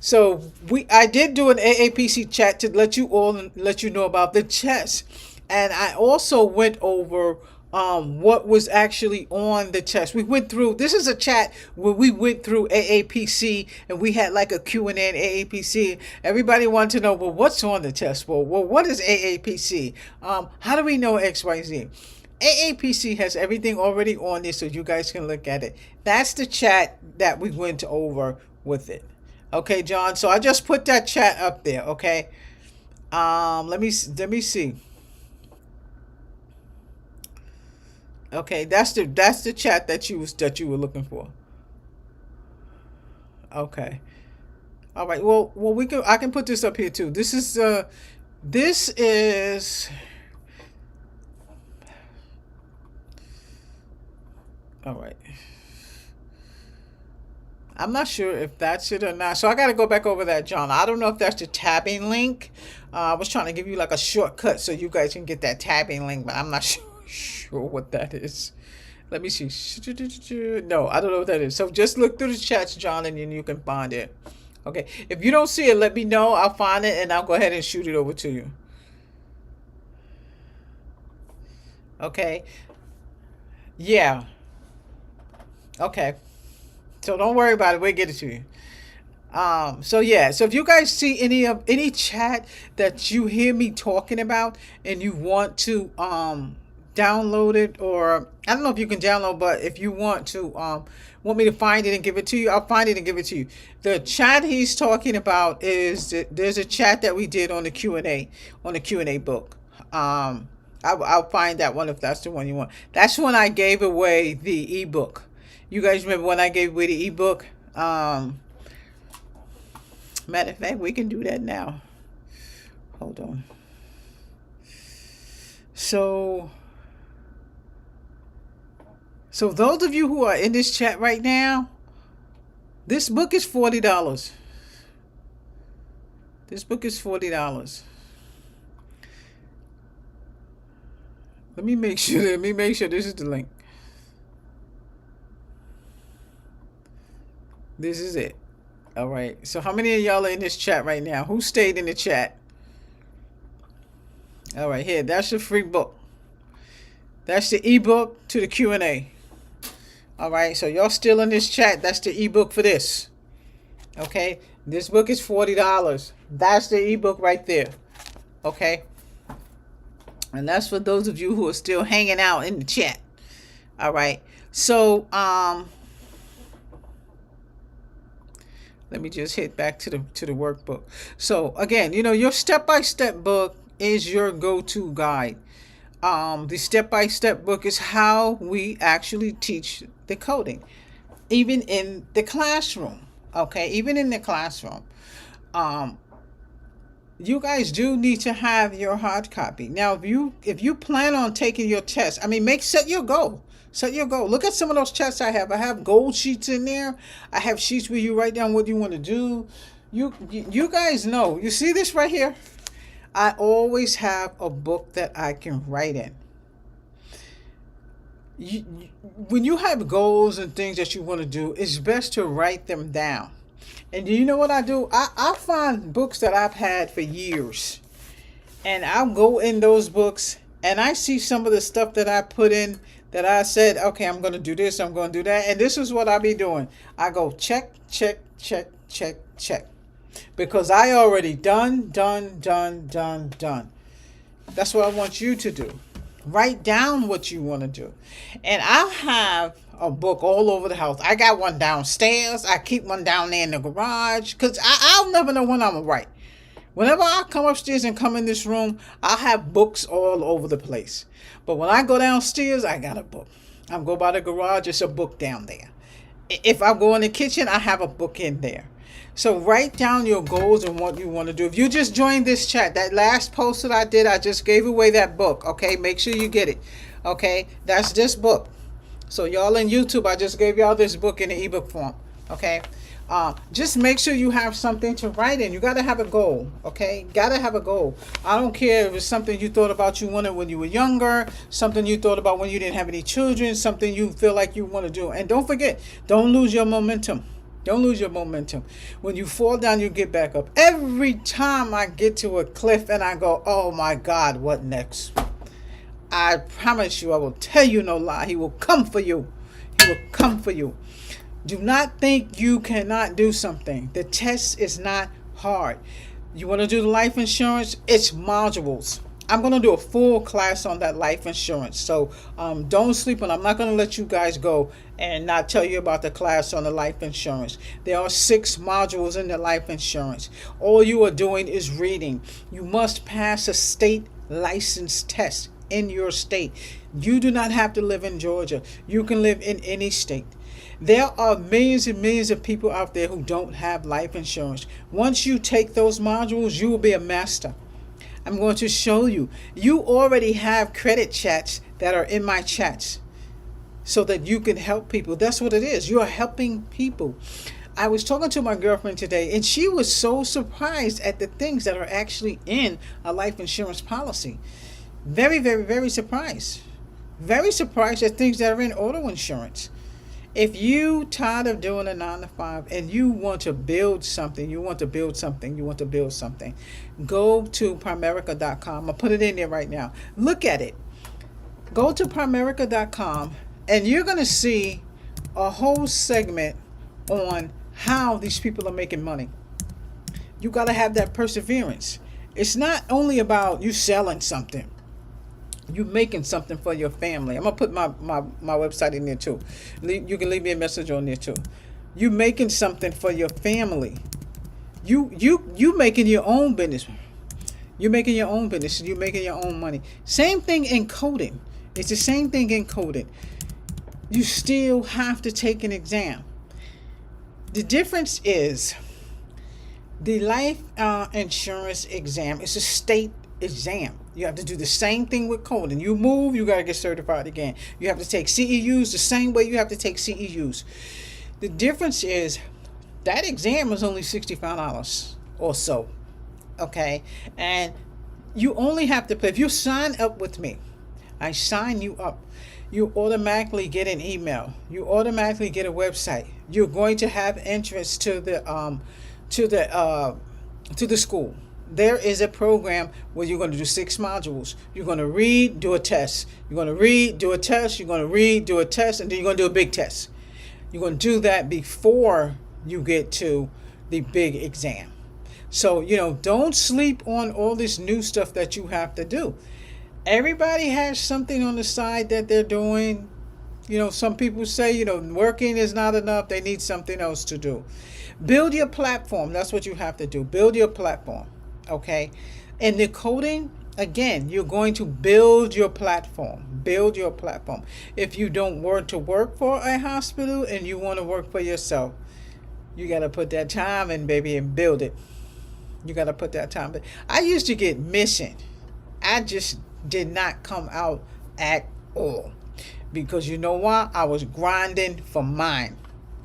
So I did do an AAPC chat to let you know about the chats, and I also went over what was actually on the test. We went through. This is a chat where we went through AAPC and we had like a Q&A in AAPC. Everybody wanted to know, well, what's on the test? Well, what is AAPC? How do we know XYZ? AAPC has everything already on this, so you guys can look at it. That's the chat that we went over with it. Okay, John. So I just put that chat up there. Okay. Let me see. Okay, that's the chat that you were looking for. Okay. All right. Well, I can put this up here too. This is all right. I'm not sure if that's it or not. So I got to go back over that, John. I don't know if that's the tabbing link. I was trying to give you like a shortcut so you guys can get that tabbing link, but I'm not sure what that is. Let me see. No, I don't know what that is. So just look through the chats, John, and then you can find it. Okay. If you don't see it, let me know. I'll find it and I'll go ahead and shoot it over to you. Okay. Yeah. Okay. So don't worry about it. We'll get it to you. So if you guys see any chat that you hear me talking about and you want to download it, or I don't know if you can download, but if you want me to find it and give it to you, I'll find it and give it to you. The chat he's talking about is there's a chat that we did on the Q&A book. I'll find that one if that's the one you want. That's when I gave away the ebook. You guys remember when I gave away the ebook? Matter of fact, we can do that now. Hold on. So those of you who are in this chat right now, this book is $40. This book is $40. Let me make sure this is the link. This is it. All right. So how many of y'all are in this chat right now? Who stayed in the chat? All right, here. That's the free book. That's the ebook to the Q&A. All right. So y'all still in this chat. That's the ebook for this. Okay. This book is $40. That's the ebook right there. Okay. And that's for those of you who are still hanging out in the chat. All right. So, let me just hit back to the workbook. So again, your step-by-step book is your go-to guide. The step-by-step book is how we actually teach the coding, even in the classroom. Okay, even in the classroom. you guys do need to have your hard copy. Now, if you plan on taking your test, I mean, set your goal. Set your goal. Look at some of those tests I have. I have gold sheets in there. I have sheets where you write down what you want to do. You guys know. You see this right here? I always have a book that I can write in. When you have goals and things that you want to do, it's best to write them down. And do you know what I do? I find books that I've had for years, and I'll go in those books and I see some of the stuff that I put in that I said, okay, I'm going to do this, I'm going to do that. And this is what I be doing. I go check, check, check, check, check. Because I already done. That's what I want you to do. Write down what you want to do. And I have a book all over the house. I got one downstairs. I keep one down there in the garage. Because I'll never know when I'm going to write. Whenever I come upstairs and come in this room, I have books all over the place. But when I go downstairs, I got a book. I go by the garage, it's a book down there. If I go in the kitchen, I have a book in there. So write down your goals and what you want to do. If you just joined this chat, that last post that I did, I just gave away that book. Okay, make sure you get it. Okay, that's this book. So y'all in YouTube, I just gave y'all this book in the ebook form. Okay, just make sure you have something to write in. You got to have a goal. Okay, got to have a goal. I don't care if it's something you thought about you wanted when you were younger, something you thought about when you didn't have any children, something you feel like you want to do. And don't forget, don't lose your momentum. Don't lose your momentum. When you fall down, you get back up. Every time I get to a cliff and I go, oh my God, what next? I promise you, I will tell you no lie. He will come for you. He will come for you. Do not think you cannot do something. The test is not hard. You want to do the life insurance? It's modules. I'm going to do a full class on that life insurance. So don't sleep on it. I'm not going to let you guys go and not tell you about the class on the life insurance. There are 6 modules in the life insurance. All you are doing is reading. You must pass a state license test in your state. You do not have to live in Georgia. You can live in any state. There are millions and millions of people out there who don't have life insurance. Once you take those modules, you will be a master. I'm going to show you. You already have credit chats that are in my chats so that you can help people. That's what it is. You are helping people. I was talking to my girlfriend today, and she was so surprised at the things that are actually in a life insurance policy. Very, very, very surprised. Very surprised at things that are in auto insurance. If you tired of doing a 9 to 5 and you want to build something, go to Primerica.com. I'll put it in there right now. Look at it. Go to Primerica.com and you're going to see a whole segment on how these people are making money. You got to have that perseverance. It's not only about you selling something. You making something for your family. I'm gonna put my website in there too. You can leave me a message on there too. You making something for your family. You making your own business. You're making your own business. You're making your own money. Same thing in coding. It's the same thing in coding. You still have to take an exam. The difference is the life insurance exam is a state exam. You have to do the same thing with coding. You move, you got to get certified again. You have to take CEUs the same way you have to take CEUs. The difference is that exam is only $65 or so. Okay? And you only have to pay. If you sign up with me, I sign you up. You automatically get an email. You automatically get a website. You're going to have entrance to the school. There is a program where you're going to do 6 modules. You're going to read, do a test. You're going to read, do a test. You're going to read, do a test, and then you're going to do a big test. You're going to do that before you get to the big exam. So, don't sleep on all this new stuff that you have to do. Everybody has something on the side that they're doing. Some people say, working is not enough. They need something else to do. Build your platform. That's what you have to do. Build your platform. Okay, in the coding, again, you're going to build your platform. Build your platform. If you don't want to work for a hospital and you want to work for yourself, you got to put that time in, baby, and build it. You got to put that time. But I used to get missing. I just did not come out at all. Because you know why? I was grinding for mine.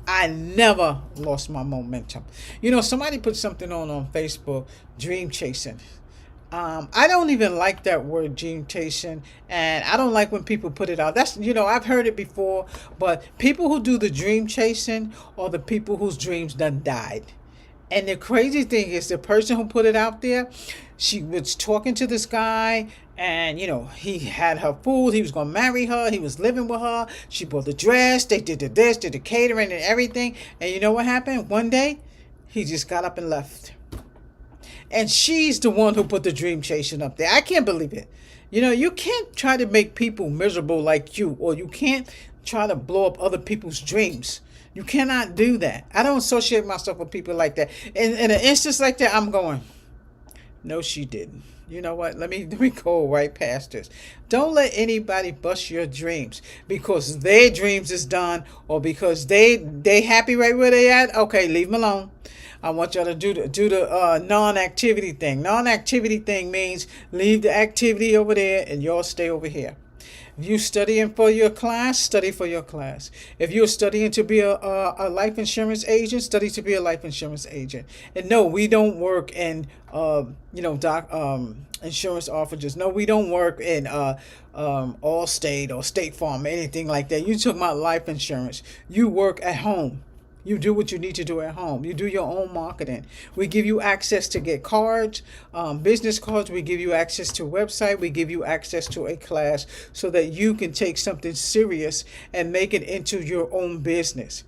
I never lost my momentum. You know, somebody put something on Facebook, dream chasing. I don't even like that word dream chasing, and I don't like when people put it out. That's, you know, I've heard it before, but people who do the dream chasing are the people whose dreams done died. And the crazy thing is, the person who put it out there, she was talking to this guy, and you know, he had her food. He was gonna marry her. He was living with her. She bought the dress. They did the this, did the catering and everything. And you know what happened? One day, he just got up and left. And she's the one who put the dream chasing up there. I can't believe it. You know, you can't try to make people miserable like you, or you can't try to blow up other people's dreams. You cannot do that. I don't associate myself with people like that. In an instance like that, I'm going, no, she didn't. You know what? Let me go right past this. Don't let anybody bust your dreams because their dreams is done, or because they happy right where they at. Okay, leave them alone. I want y'all to do the non-activity thing. Non-activity thing means leave the activity over there and y'all stay over here. If you studying for your class, study for your class. If you're studying to be a life insurance agent, study to be a life insurance agent. And no, we don't work in insurance offices. No, we don't work in Allstate or State Farm or anything like that. You talk about life insurance. You work at home. You do what you need to do at home. You do your own marketing. We give you access to get cards, business cards. We give you access to a website. We give you access to a class so that you can take something serious and make it into your own business.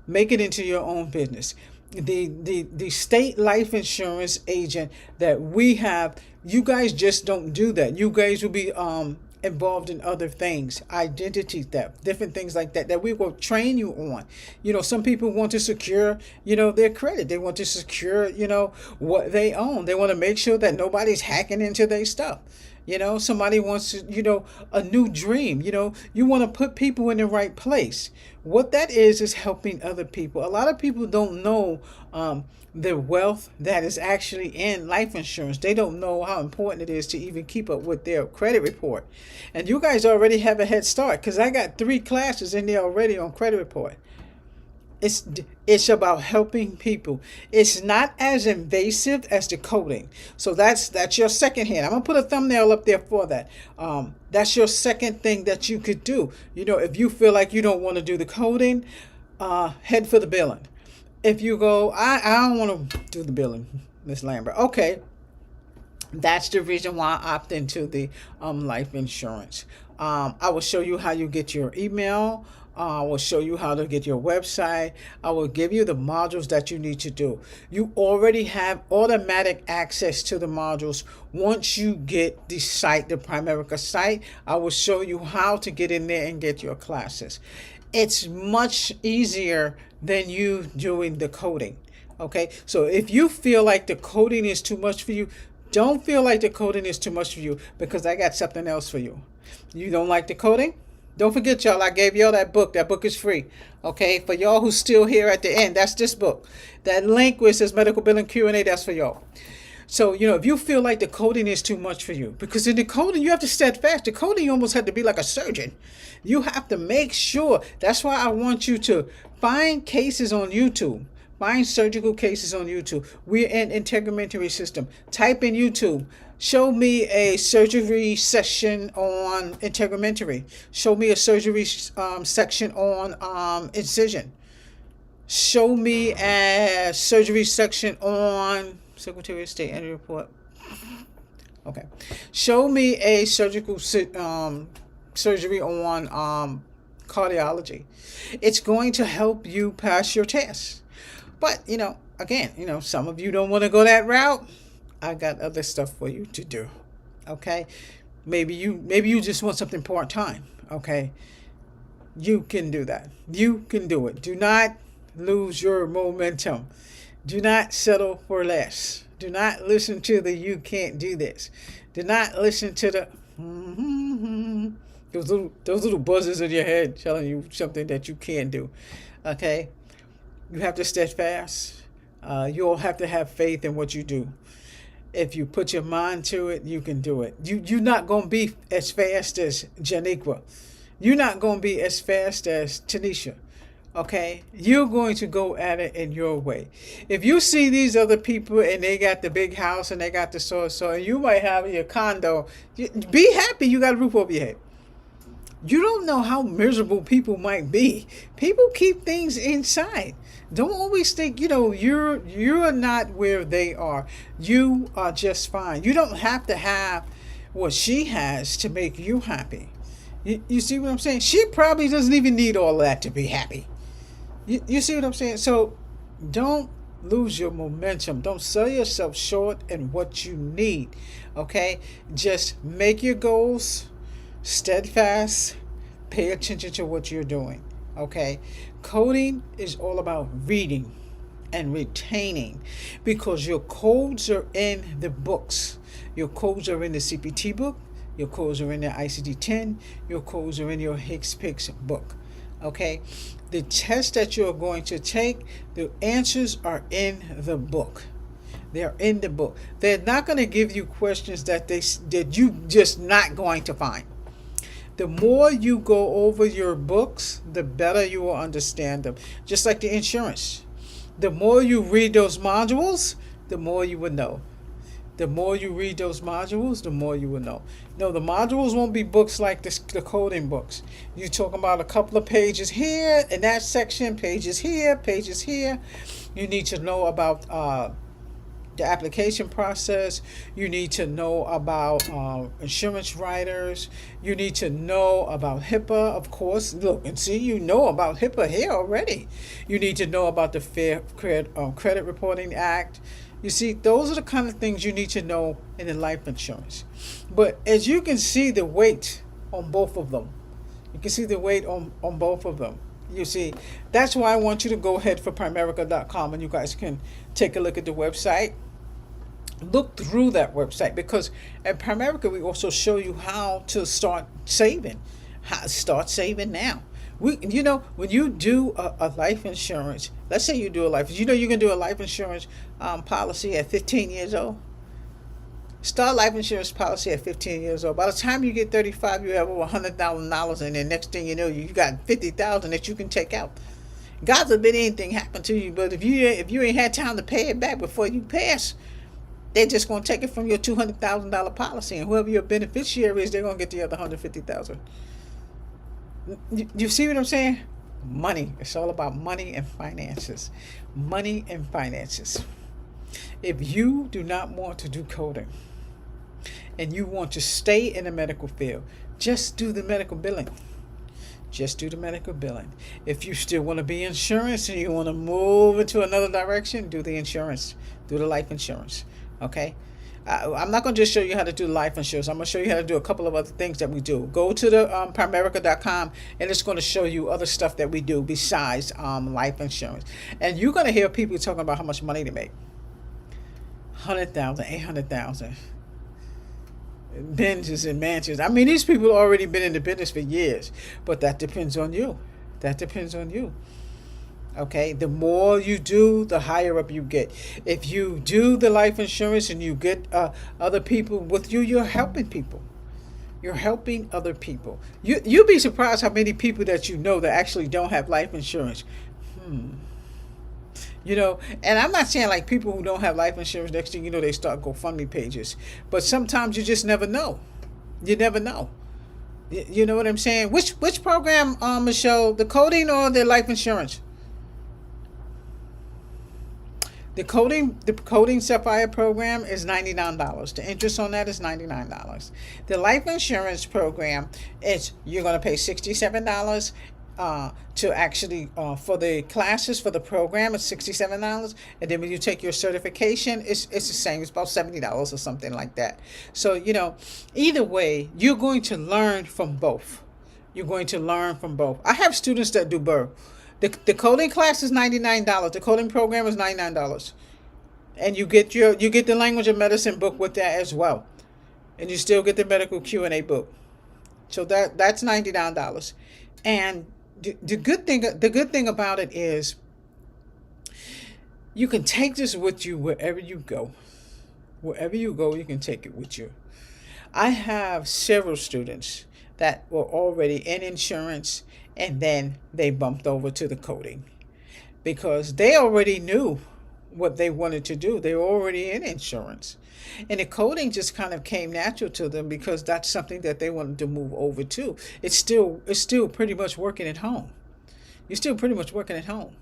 Make it into your own business. The state life insurance agent that we have, you guys just don't do that. You guys will be involved in other things, identity theft, different things like that we will train you on. You know, some people want to secure, their credit. They want to secure, what they own. They want to make sure that nobody's hacking into their stuff. Somebody wants to, a new dream. You want to put people in the right place. What that is helping other people. A lot of people don't know the wealth that is actually in life insurance. They don't know how important it is to even keep up with their credit report. And you guys already have a head start because I got 3 classes in there already on credit report. It's about helping people. It's not as invasive as the coding. So that's your second hand. I'm gonna put a thumbnail up there for that. That's your second thing that you could do. If you feel like you don't want to do the coding, head for the billing. If you go, I don't want to do the billing, Miss Lambert. Okay, that's the reason why I opt into the life insurance. I will show you how you get your email. I will show you how to get your website. I will give you the modules that you need to do. You already have automatic access to the modules. Once you get the site, the Primerica site, I will show you how to get in there and get your classes. It's much easier than you doing the coding. Okay, so if you feel like the coding is too much for you, don't feel like the coding is too much for you, because I got something else for you. You don't like the coding? Don't forget, y'all, I gave y'all that book. That book is free. Okay, for y'all who's still here at the end, that's this book. That link where it says medical billing Q&A, that's for y'all. So, if you feel like the coding is too much for you, because in the coding, you have to steadfast. The coding, you almost have to be like a surgeon. You have to make sure. That's why I want you to find cases on YouTube. Find surgical cases on YouTube. We're in Integumentary system. Type in YouTube. Show me a surgery section on Integumentary. Show me a surgery section on incision. Show me a surgery section on Secretary of State Annual Report. Okay. Show me a surgical surgery on cardiology. It's going to help you pass your test. But, again, some of you don't want to go that route. I got other stuff for you to do. Okay? Maybe you just want something part-time. Okay? You can do that. You can do it. Do not lose your momentum. Do not settle for less. Do not listen to the you can't do this. Do not listen to the those little buzzes in your head telling you something that you can't do. Okay? You have to steadfast. You'll have to have faith in what you do. If you put your mind to it, you can do it. You're not going to be as fast as Janiqua. You're not going to be as fast as Tanisha. Okay? You're going to go at it in your way. If you see these other people and they got the big house and they got the so and you might have your condo, be happy you got a roof over your head. You don't know how miserable people might be. People keep things inside. Don't always think, you're not where they are. You are just fine. You don't have to have what she has to make you happy. You see what I'm saying? She probably doesn't even need all that to be happy. You see what I'm saying? So don't lose your momentum. Don't sell yourself short in what you need. Okay? Just make your goals steadfast. Pay attention to what you're doing. Okay? Coding is all about reading and retaining, because your codes are in the books. Your codes are in the CPT book. Your codes are in the ICD-10. Your codes are in your Hicks-Picks book. Okay? The test that you're going to take, the answers are in the book. They're in the book. They're not going to give you questions that you just not going to find. The more you go over your books, the better you will understand them. Just like the insurance. The more you read those modules, the more you will know. The more you read those modules, the more you will know. No, the modules won't be books like the coding books. You're talking about a couple of pages here in that section, pages here, pages here. You need to know about the application process. You need to know about insurance writers. You need to know about HIPAA, of course. Look and see, you know about HIPAA here already. You need to know about the Fair Credit Reporting Act. You see, those are the kind of things you need to know in the life insurance. But as you can see the weight on both of them. You can see the weight on both of them. You see, that's why I want you to go ahead for Primerica.com, and you guys can take a look at the website. Look through that website, because at Primerica we also show you how to start saving. Start saving now. When you do a life insurance, let's say you do a life, you can do a life insurance policy at 15 years old. Start life insurance policy at 15 years old. By the time you get 35, you have over $100,000, and the next thing you know, you got $50,000 that you can take out. God forbid anything happen to you, but if you ain't had time to pay it back before you pass, they're just going to take it from your $200,000 policy, and whoever your beneficiary is, they're going to get the other $150,000. You see what I'm saying? Money. It's all about money and finances. Money and finances. If you do not want to do coding and you want to stay in the medical field, just do the medical billing. Just do the medical billing. If you still want to be insurance and you want to move into another direction, do the insurance. Do the life insurance. Okay? I'm not going to just show you how to do life insurance. I'm going to show you how to do a couple of other things that we do. Go to the Primerica.com, and it's going to show you other stuff that we do besides life insurance. And you're going to hear people talking about how much money they make. 100,000, 800,000. Benches and mansions. I mean, these people already been in the business for years. But that depends on you. That depends on you. Okay, the more you do, the higher up you get. If you do the life insurance and you get other people with you, you're helping people. You're helping other people. You'll be surprised how many people that you know that actually don't have life insurance. And I'm not saying like people who don't have life insurance, next thing you know, they start GoFundMe pages. But sometimes you just never know. You never know. You know what I'm saying? Which program, Michelle, the coding or the life insurance? The coding Sapphire program is $99. The interest on that is $99. The life insurance program is you're going to pay $67 to actually for the classes for the program. It's $67, and then when you take your certification, it's the same. It's about $70 or something like that. So either way, you're going to learn from both. You're going to learn from both. I have students that do both. The coding class is $99. The coding program is $99, and you get the language of medicine book with that as well, and you still get the medical Q&A book. So that's $99. And the good thing about it is You can take this with you wherever you go. Wherever you go, you can take it with you. I have several students that were already in insurance and then they bumped over to the coding because they already knew what they wanted to do. They were already in insurance. And the coding just kind of came natural to them because that's something that they wanted to move over to. It's still pretty much working at home. You're still pretty much working at home.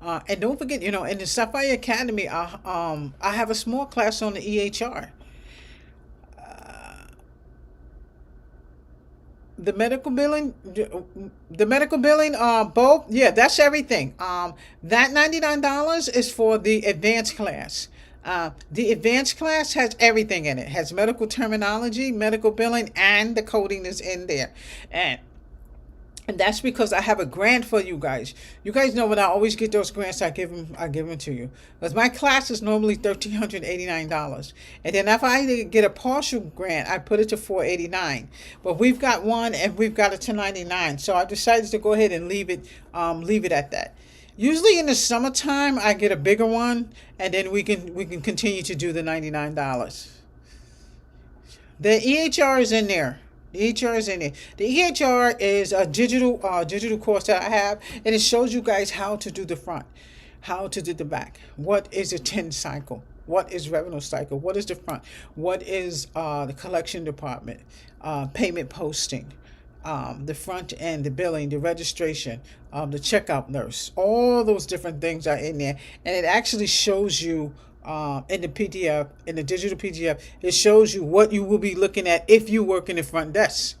And don't forget, in the Sapphire Academy, I have a small class on the EHR. The medical billing, both, yeah, that's everything. That $99 is for the advanced class. The advanced class has everything in it. It has medical terminology, medical billing, and the coding is in there. And that's because I have a grant for you guys. You guys know when I always get those grants, I give them to you. Because my class is normally $1,389, and then if I get a partial grant, I put it to $489. But we've got one, and we've got it to $99. So I decided to go ahead and leave it at that. Usually in the summertime, I get a bigger one, and then we can continue to do the $99. The EHR is in there. The EHR is in it. The EHR is a digital course that I have, and it shows you guys how to do the front, how to do the back. What is a 10 cycle? What is revenue cycle? What is the front? What is the collection department? Payment posting, the front end, the billing, the registration, the checkout nurse. All those different things are in there, and it actually shows you. In the PDF, in the digital PDF, it shows you what you will be looking at if you work in the front desk.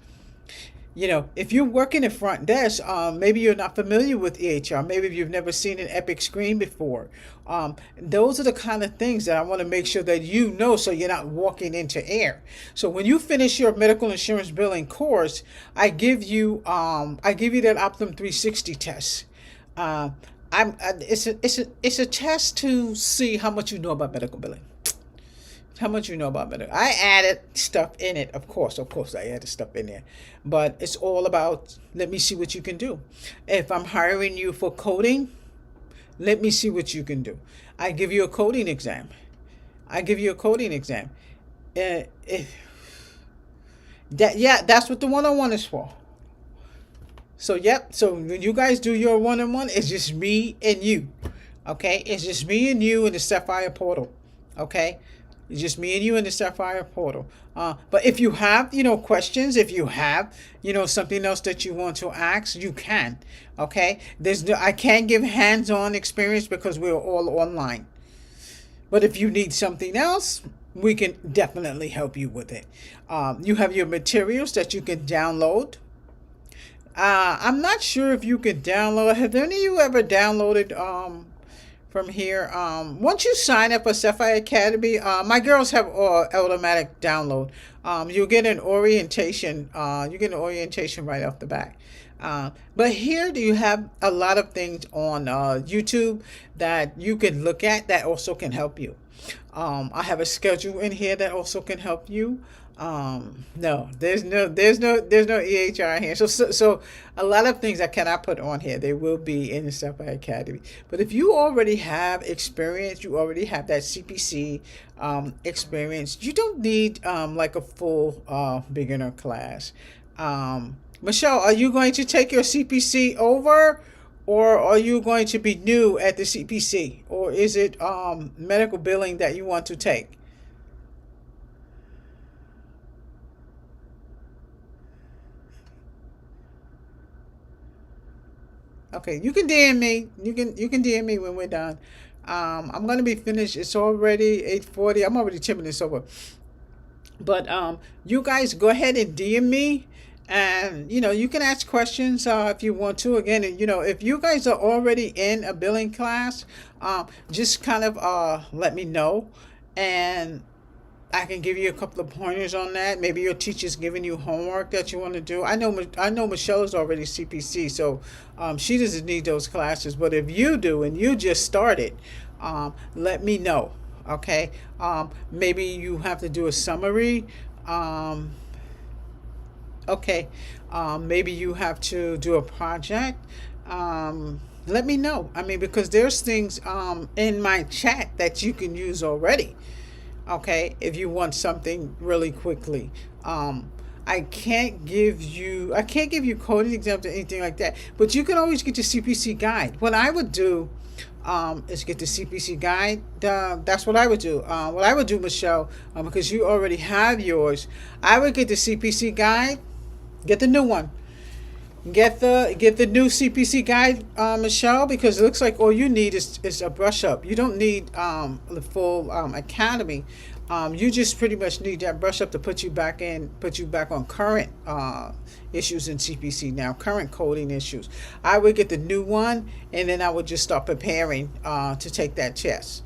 If you work in the front desk, maybe you're not familiar with EHR. Maybe you've never seen an Epic screen before. Those are the kind of things that I want to make sure that you know, so you're not walking into air. So when you finish your medical insurance billing course, I give you that Optum 360 test. It's a test to see how much you know about medical billing. How much you know about medical. I added stuff in it, of course I added stuff in there. But it's all about, let me see what you can do. If I'm hiring you for coding, let me see what you can do. I give you a coding exam. That's what the one-on-one is for. So when you guys do your one-on-one, it's just me and you, okay? It's just me and you in the Sapphire portal, okay? It's just me and you in the Sapphire portal. But if you have, questions, if you have, something else that you want to ask, you can, okay? I can't give hands-on experience because we're all online. But if you need something else, we can definitely help you with it. You have your materials that you can download. I'm not sure if you can download. Have any of you ever downloaded from here? Once you sign up for Sapphire Academy, my girls have automatic download. You'll get an orientation. You get an orientation right off the bat. But here you have a lot of things on YouTube that you can look at that also can help you. I have a schedule in here that also can help you. No, there's no EHR here. So a lot of things I cannot put on here. They will be in the Sapphire Academy. But if you already have experience, you already have that CPC experience, you don't need like a full beginner class. Michelle, are you going to take your CPC over, or are you going to be new at the CPC, or is it medical billing that you want to take? Okay, you can DM me. You can DM me when we're done. I'm gonna be finished. It's already 8:40. I'm already 10 minutes over. But you guys go ahead and DM me, and you can ask questions if you want to. Again, if you guys are already in a billing class, just kind of let me know, and I can give you a couple of pointers on that. Maybe your teacher's giving you homework that you want to do. I know Michelle is already CPC, so she doesn't need those classes. But if you do and you just started, let me know. Okay. Maybe you have to do a summary. Okay. Maybe you have to do a project. let me know. I mean, because there's things in my chat that you can use already. Okay, if you want something really quickly. I can't give you coding exams or anything like that, but you can always get your CPC guide. What I would do is get the CPC guide. That's what I would do. What I would do, Michelle, because you already have yours, I would get the CPC guide, get the new one. Get the new CPC guide, Michelle, because it looks like all you need is a brush up. You don't need the full academy. You just pretty much need that brush up to put you back on current issues in CPC now, current coding issues. I would get the new one, and then I would just start preparing to take that test.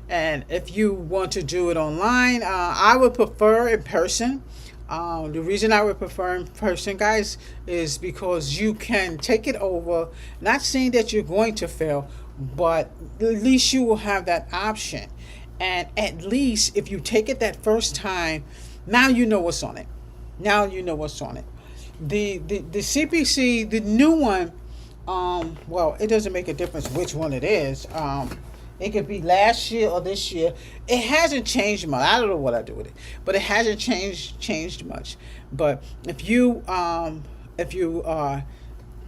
And if you want to do it online, I would prefer in person. The reason I would prefer in person, guys, is because you can take it over. Not saying that you're going to fail, but at least you will have that option. And at least if you take it that first time, now you know what's on it. Now you know what's on it. The CPC, the new one, well, it doesn't make a difference which one it is. It could be last year or this year. It hasn't changed much. I don't know what I do with it, but it hasn't changed much. But if you are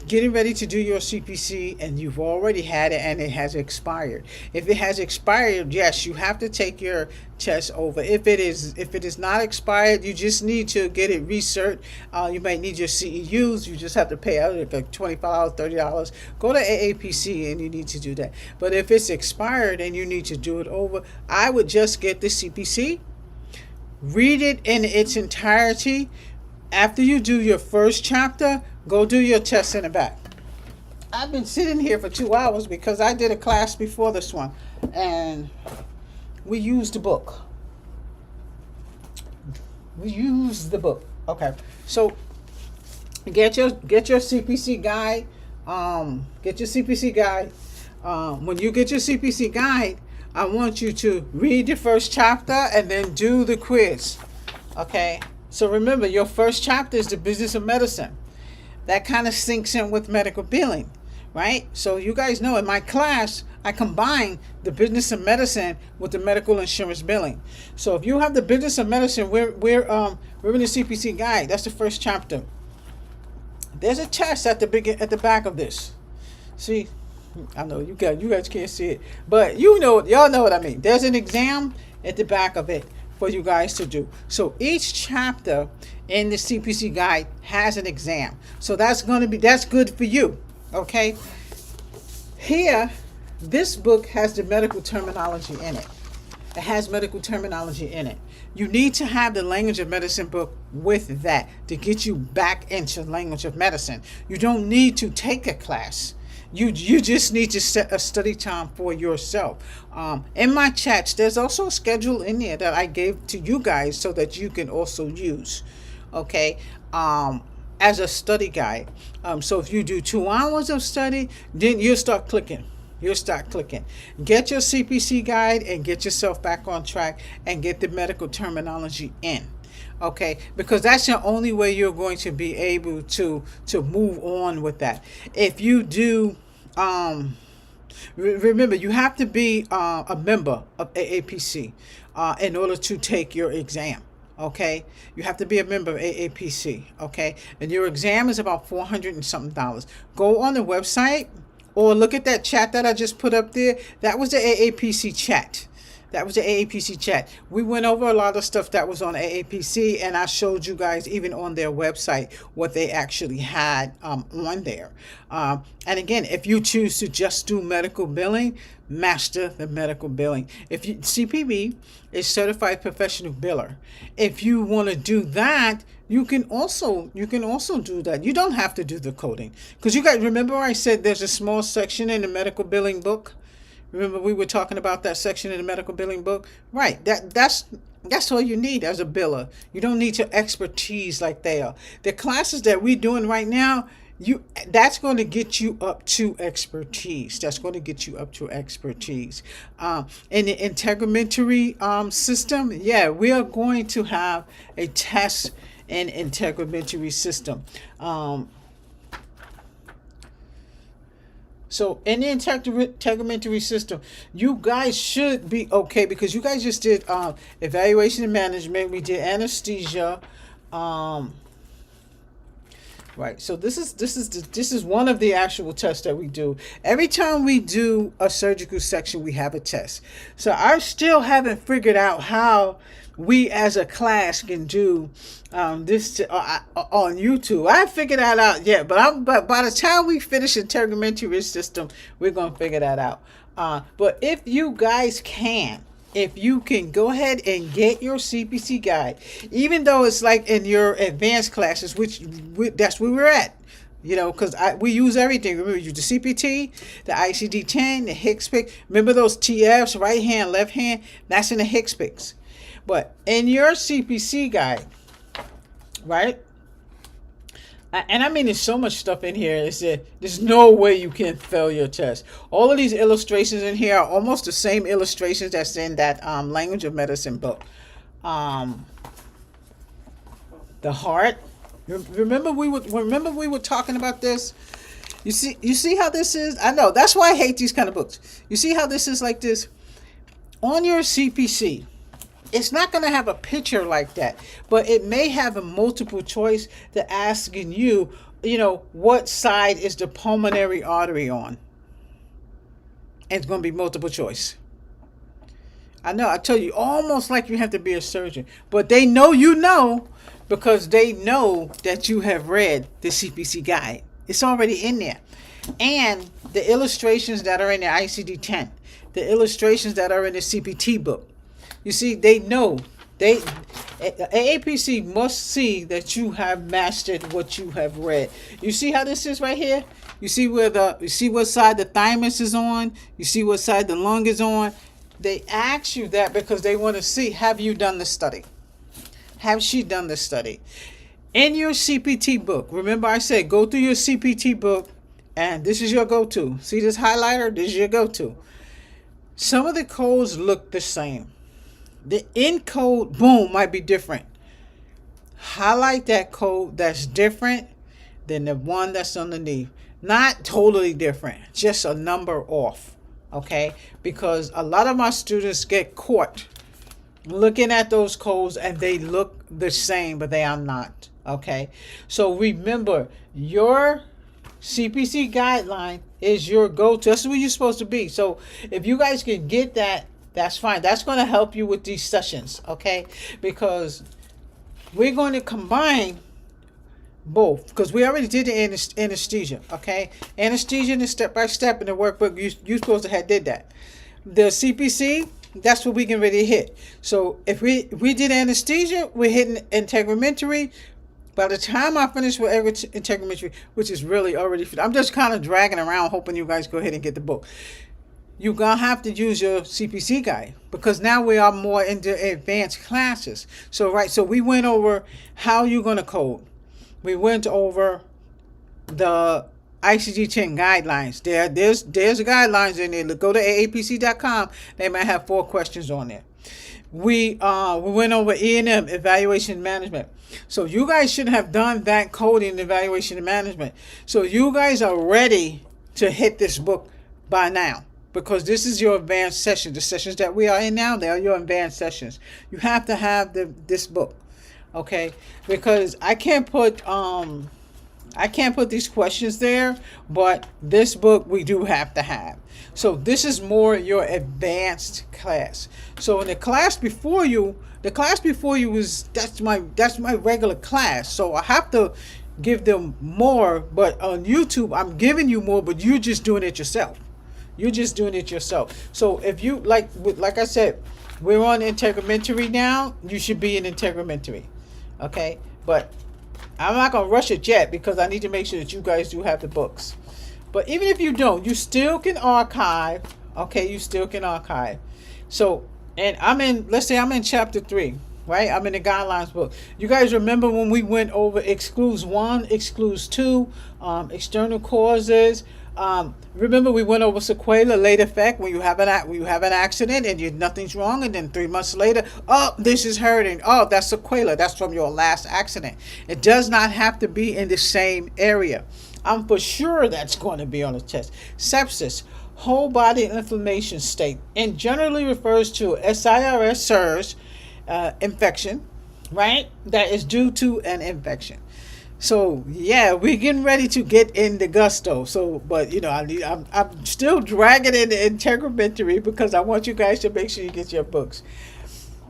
getting ready to do your CPC and you've already had it and it has expired, if it has expired, yes, you have to take your test over. If it is not expired, you just need to get it researched. You might need your CEUs. You just have to pay out like $25, $30. Go to AAPC and you need to do that. But if it's expired and you need to do it over, I would just get the CPC, read it in its entirety. After you do your first chapter, go do your test in the back. I've been sitting here for 2 hours because I did a class before this one, and we used the book. Okay, so get your CPC guide. Get your CPC guide. When you get your CPC guide, I want you to read the first chapter and then do the quiz. Okay. So remember, your first chapter is the business of medicine. That kind of sinks in with medical billing, right? So you guys know in my class, I combine the business of medicine with the medical insurance billing. So if you have the business of medicine, we're in the CPC guide. That's the first chapter. There's a test at the back of this. See, I know you guys can't see it, but y'all know what I mean. There's an exam at the back of it for you guys to do. So each chapter in the CPC guide has an exam. So that's good for you. Okay. Here, this book has the medical terminology in it. It has medical terminology in it. You need to have the language of medicine book with that to get you back into language of medicine. You don't need to take a class. You just need to set a study time for yourself. In my chats, there's also a schedule in there that I gave to you guys so that you can also use, okay, as a study guide. So if you do 2 hours of study, then you'll start clicking. Get your CPC guide and get yourself back on track and get the medical terminology in. Okay, because that's the only way you're going to be able to move on with that. If you do, remember, you have to be a member of AAPC in order to take your exam. Okay, you have to be a member of AAPC. Okay, and your exam is about $400 and something. Go on the website or look at that chat that I just put up there. That was the AAPC chat. We went over a lot of stuff that was on AAPC, and I showed you guys even on their website what they actually had on there. And again, if you choose to just do medical billing, master the medical billing. If you CPB is certified professional biller. If you want to do that, you can also do that. You don't have to do the coding, because you guys remember I said there's a small section in the medical billing book. Remember we were talking about that section in the medical billing book? Right. That's all you need as a biller. You don't need your expertise like they are. The classes that we're doing right now, that's going to get you up to expertise. In the integumentary system, we are going to have a test in integumentary system. So in the integumentary system, you guys should be okay because you guys just did evaluation and management. We did anesthesia. Um, right. So this is one of the actual tests that we do. Every time we do a surgical section, we have a test. So I still haven't figured out how we as a class can do this on YouTube. I haven't figured that out yet, but by the time we finish integumentary system, we're gonna figure that out. But if you guys can, if you can go ahead and get your CPC guide, even though it's like in your advanced classes, that's where we're at. You know, because we use everything. Remember, we use the CPT, the ICD-10, the HCPCS. Remember those TFs, right hand, left hand? That's in the HCPCS. But in your CPC guide, right? And I mean, there's so much stuff in here. There's no way you can fail your test. All of these illustrations in here are almost the same illustrations that's in that language of medicine book. The heart. Remember we were talking about this. You see how this is. I know that's why I hate these kind of books. You see how this is like this on your CPC. It's not going to have a picture like that, but it may have a multiple choice to asking you, what side is the pulmonary artery on? And it's going to be multiple choice. I know, I tell you, almost like you have to be a surgeon, but they know you know because they know that you have read the CPC guide. It's already in there. And the illustrations that are in the ICD-10, the illustrations that are in the CPT book. You see, they know. AAPC must see that you have mastered what you have read. You see how this is right here? You see what side the thymus is on? You see what side the lung is on? They ask you that because they want to see, have you done the study? Have she done the study? In your CPT book, remember I said, go through your CPT book, and this is your go-to. See this highlighter? This is your go-to. Some of the codes look the same. The end code, boom, might be different. Highlight that code that's different than the one that's underneath. Not totally different, just a number off, okay? Because a lot of my students get caught looking at those codes and they look the same, but they are not, okay? So remember, your CPC guideline is your go-to. That's where you're supposed to be. So if you guys can get that, that's fine. That's going to help you with these sessions, okay? Because we're going to combine both. Because we already did the anesthesia, okay? Anesthesia and step-by-step in the workbook, you're supposed to have did that. The CPC, that's what we can really hit. So if we did anesthesia, we're hitting integumentary. By the time I finish with integumentary, which is really already, I'm just kind of dragging around hoping you guys go ahead and get the book. You're going to have to use your CPC guide because now we are more into advanced classes. So we went over how you're going to code. We went over the ICD-10 guidelines. There's the guidelines in there. Go to aapc.com. They might have 4 questions on there. We went over E&M, evaluation and management. So you guys should have done that coding, evaluation and management. So you guys are ready to hit this book by now. Because this is your advanced session. The sessions that we are in now, they are your advanced sessions. You have to have this book, okay? Because I can't put these questions there, but this book we do have to have. So this is more your advanced class. So in the class before you was that's my regular class. So I have to give them more, but on YouTube I'm giving you more, but you're just doing it yourself. You're just doing it yourself. So if you like I said, we're on integumentary now. You should be in integumentary, okay? But I'm not gonna rush it yet because I need to make sure that you guys do have the books. But even if you don't, you still can archive. Okay, you still can archive. So, and let's say I'm in chapter 3, right? I'm in the guidelines book. You guys remember when we went over excludes 1, excludes 2, external causes, Remember we went over sequela, late effect, when you have an accident and nothing's wrong, and then 3 months later, oh, this is hurting. Oh, that's sequela. That's from your last accident. It does not have to be in the same area. I'm for sure that's going to be on the test. Sepsis, whole body inflammation state, and generally refers to SIRS infection, right? That is due to an infection. So yeah, we're getting ready to get in the gusto. So, but I'm still dragging in the Integumentary because I want you guys to make sure you get your books.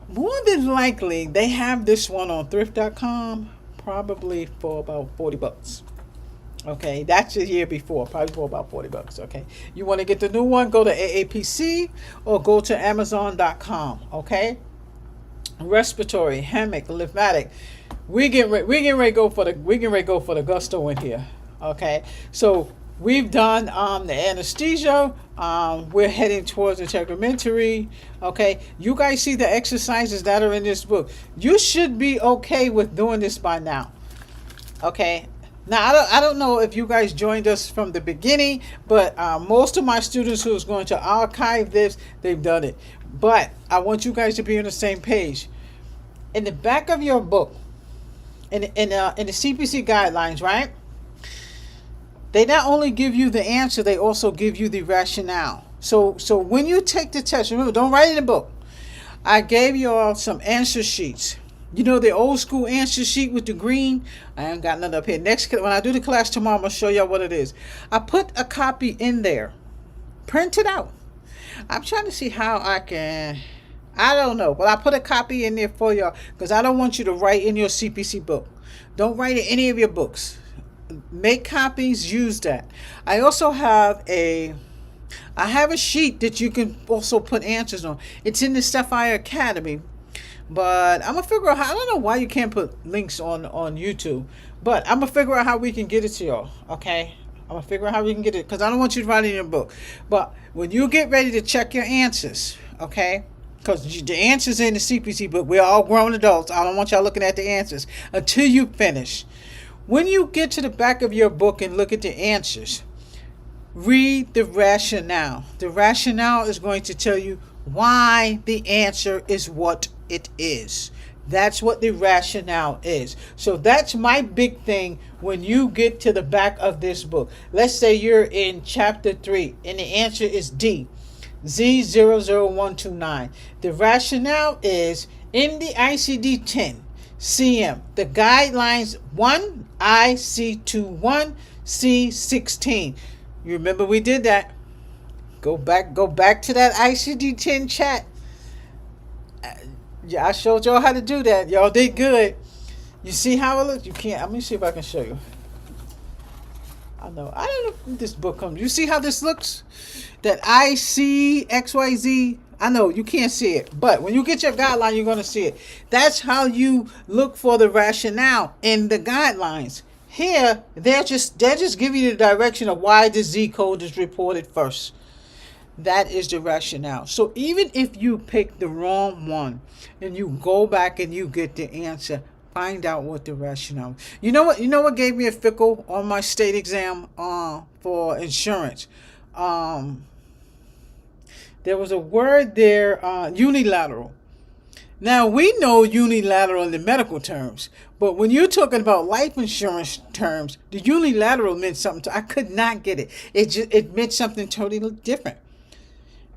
More than likely, they have this one on thrift.com, probably for about $40. Okay, that's the year before, probably for about $40. Okay, you want to get the new one? Go to AAPC or go to Amazon.com. Okay, respiratory, hemic, lymphatic. We getting ready to go for the gusto in here. Okay, so we've done the anesthesia. We're heading towards the integumentary. Okay, you guys see the exercises that are in this book. You should be okay with doing this by now. Okay. Now, I don't know if you guys joined us from the beginning, but most of my students who's going to archive this, they've done it. But I want you guys to be on the same page. In the back of your book, in the CPC guidelines, right? They not only give you the answer, they also give you the rationale. So when you take the test, remember, don't write in the book. I gave you all some answer sheets. You know the old school answer sheet with the green? I ain't got none up here. When I do the class tomorrow, I'm going to show y'all what it is. I put a copy in there. Print it out. I'm trying to see how I can... I don't know, but I put a copy in there for y'all because I don't want you to write in your CPC book. Don't write in any of your books. Make copies, use that. I also have a sheet that you can also put answers on. It's in the Sapphire Academy, but I'm going to figure out how, I don't know why you can't put links on YouTube, but I'm going to figure out how we can get it to y'all, okay? I'm going to figure out how we can get it because I don't want you to write it in your book. But when you get ready to check your answers, okay? Because the answers in the CPC book, we're all grown adults. I don't want y'all looking at the answers until you finish. When you get to the back of your book and look at the answers, read the rationale. The rationale is going to tell you why the answer is what it is. That's what the rationale is. So that's my big thing when you get to the back of this book. Let's say you're in chapter 3 and the answer is D. Z00129. The rationale is in the ICD-10 CM, the guidelines 1, IC21, C16. You remember we did that. Go back to that ICD-10 chat. Yeah, I showed y'all how to do that. Y'all did good. You see how it looks? You can't. Let me see if I can show you. I don't know if this book comes. You see how this looks? That ICXYZ. I know you can't see it, but when you get your guideline, you're going to see it. That's how you look for the rationale in the guidelines. Here, they're just giving you the direction of why the Z code is reported first. That is the rationale. So even if you pick the wrong one and you go back and you get the answer, find out what the rationale. You know what gave me a fickle on my state exam for insurance? There was a word there, unilateral. Now, we know unilateral in the medical terms, but when you're talking about life insurance terms, the unilateral meant something. I could not get it. It meant something totally different.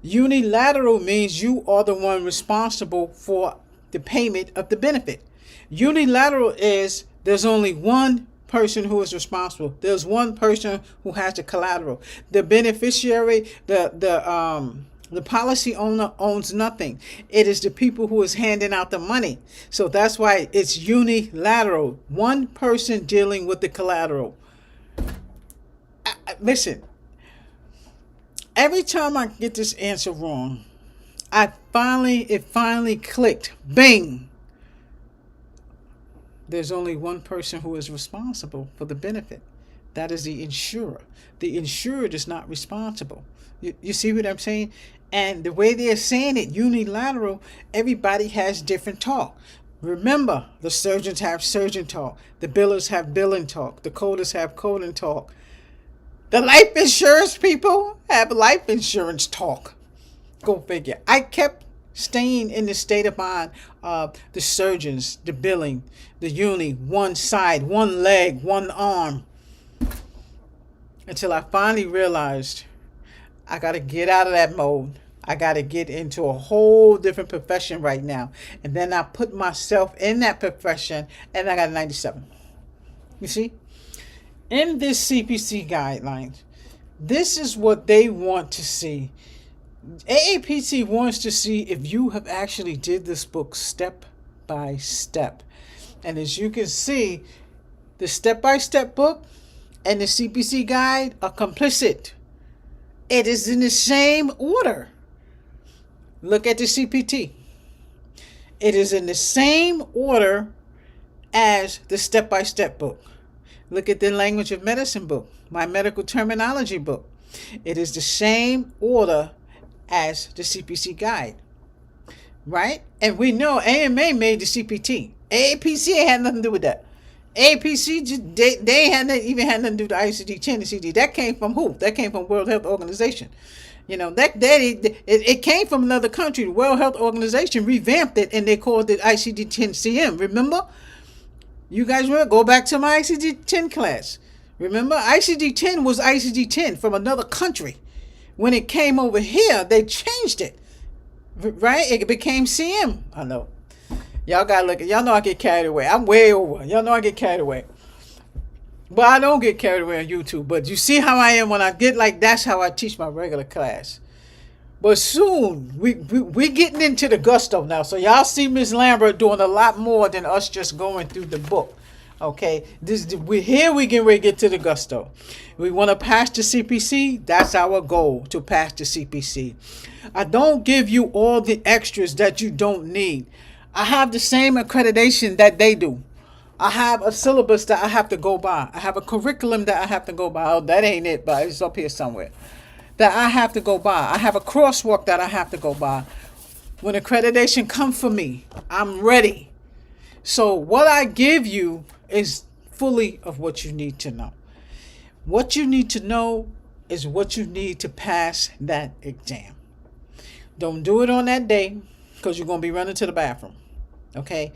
Unilateral means you are the one responsible for the payment of the benefit. Unilateral is there's only one person who is responsible. There's one person who has the collateral. The beneficiary, the policy owner owns nothing. It is the people who is handing out the money. So that's why it's unilateral. One person dealing with the collateral. Listen, every time I get this answer wrong, it finally clicked. Bing. There's only one person who is responsible for the benefit. That is the insurer. The insured is not responsible. You see what I'm saying? And the way they're saying it, unilateral, everybody has different talk. Remember, the surgeons have surgeon talk. The billers have billing talk. The coders have coding talk. The life insurance people have life insurance talk. Go figure. I kept staying in the state of mind of the surgeons, the billing, the uni, one side, one leg, one arm, until I finally realized I got to get out of that mode. I got to get into a whole different profession right now. And then I put myself in that profession and I got a 97. You see? In this CPC guidelines, this is what they want to see. AAPC wants to see if you have actually did this book step by step. And as you can see, the step-by-step book and the CPC guide are complicit. It is in the same order. Look at the CPT. It is in the same order as the step-by-step book. Look at the language of medicine book, my medical terminology book. It is the same order as the CPC guide, right? And we know AMA made the CPT. AAPC had nothing to do with that. AAPC, they had even had nothing to do with the ICD-10 and CD. That came from who? That came from World Health Organization. You know, it came from another country. The World Health Organization revamped it and they called it ICD-10-CM. Remember? You guys remember? Go back to my ICD-10 class. Remember? ICD-10 was ICD-10 from another country. When it came over here, they changed it. Right? It became CM. I know. Y'all gotta look at, y'all know I get carried away. I'm way over. Y'all know I get carried away. But I don't get carried away on YouTube. But you see how I am when I get like, that's how I teach my regular class. But soon, we getting into the gusto now. So y'all see Miss Lambert doing a lot more than us just going through the book. Okay, we get ready to get to the gusto. We want to pass the CPC. That's our goal, to pass the CPC. I don't give you all the extras that you don't need. I have the same accreditation that they do. I have a syllabus that I have to go by. I have a curriculum that I have to go by. Oh, that ain't it, but it's up here somewhere. That I have to go by. I have a crosswalk that I have to go by. When accreditation comes for me, I'm ready. So what I give you is fully of what you need to know. What you need to know is what you need to pass that exam. Don't do it on that day because you're going to be running to the bathroom. Okay?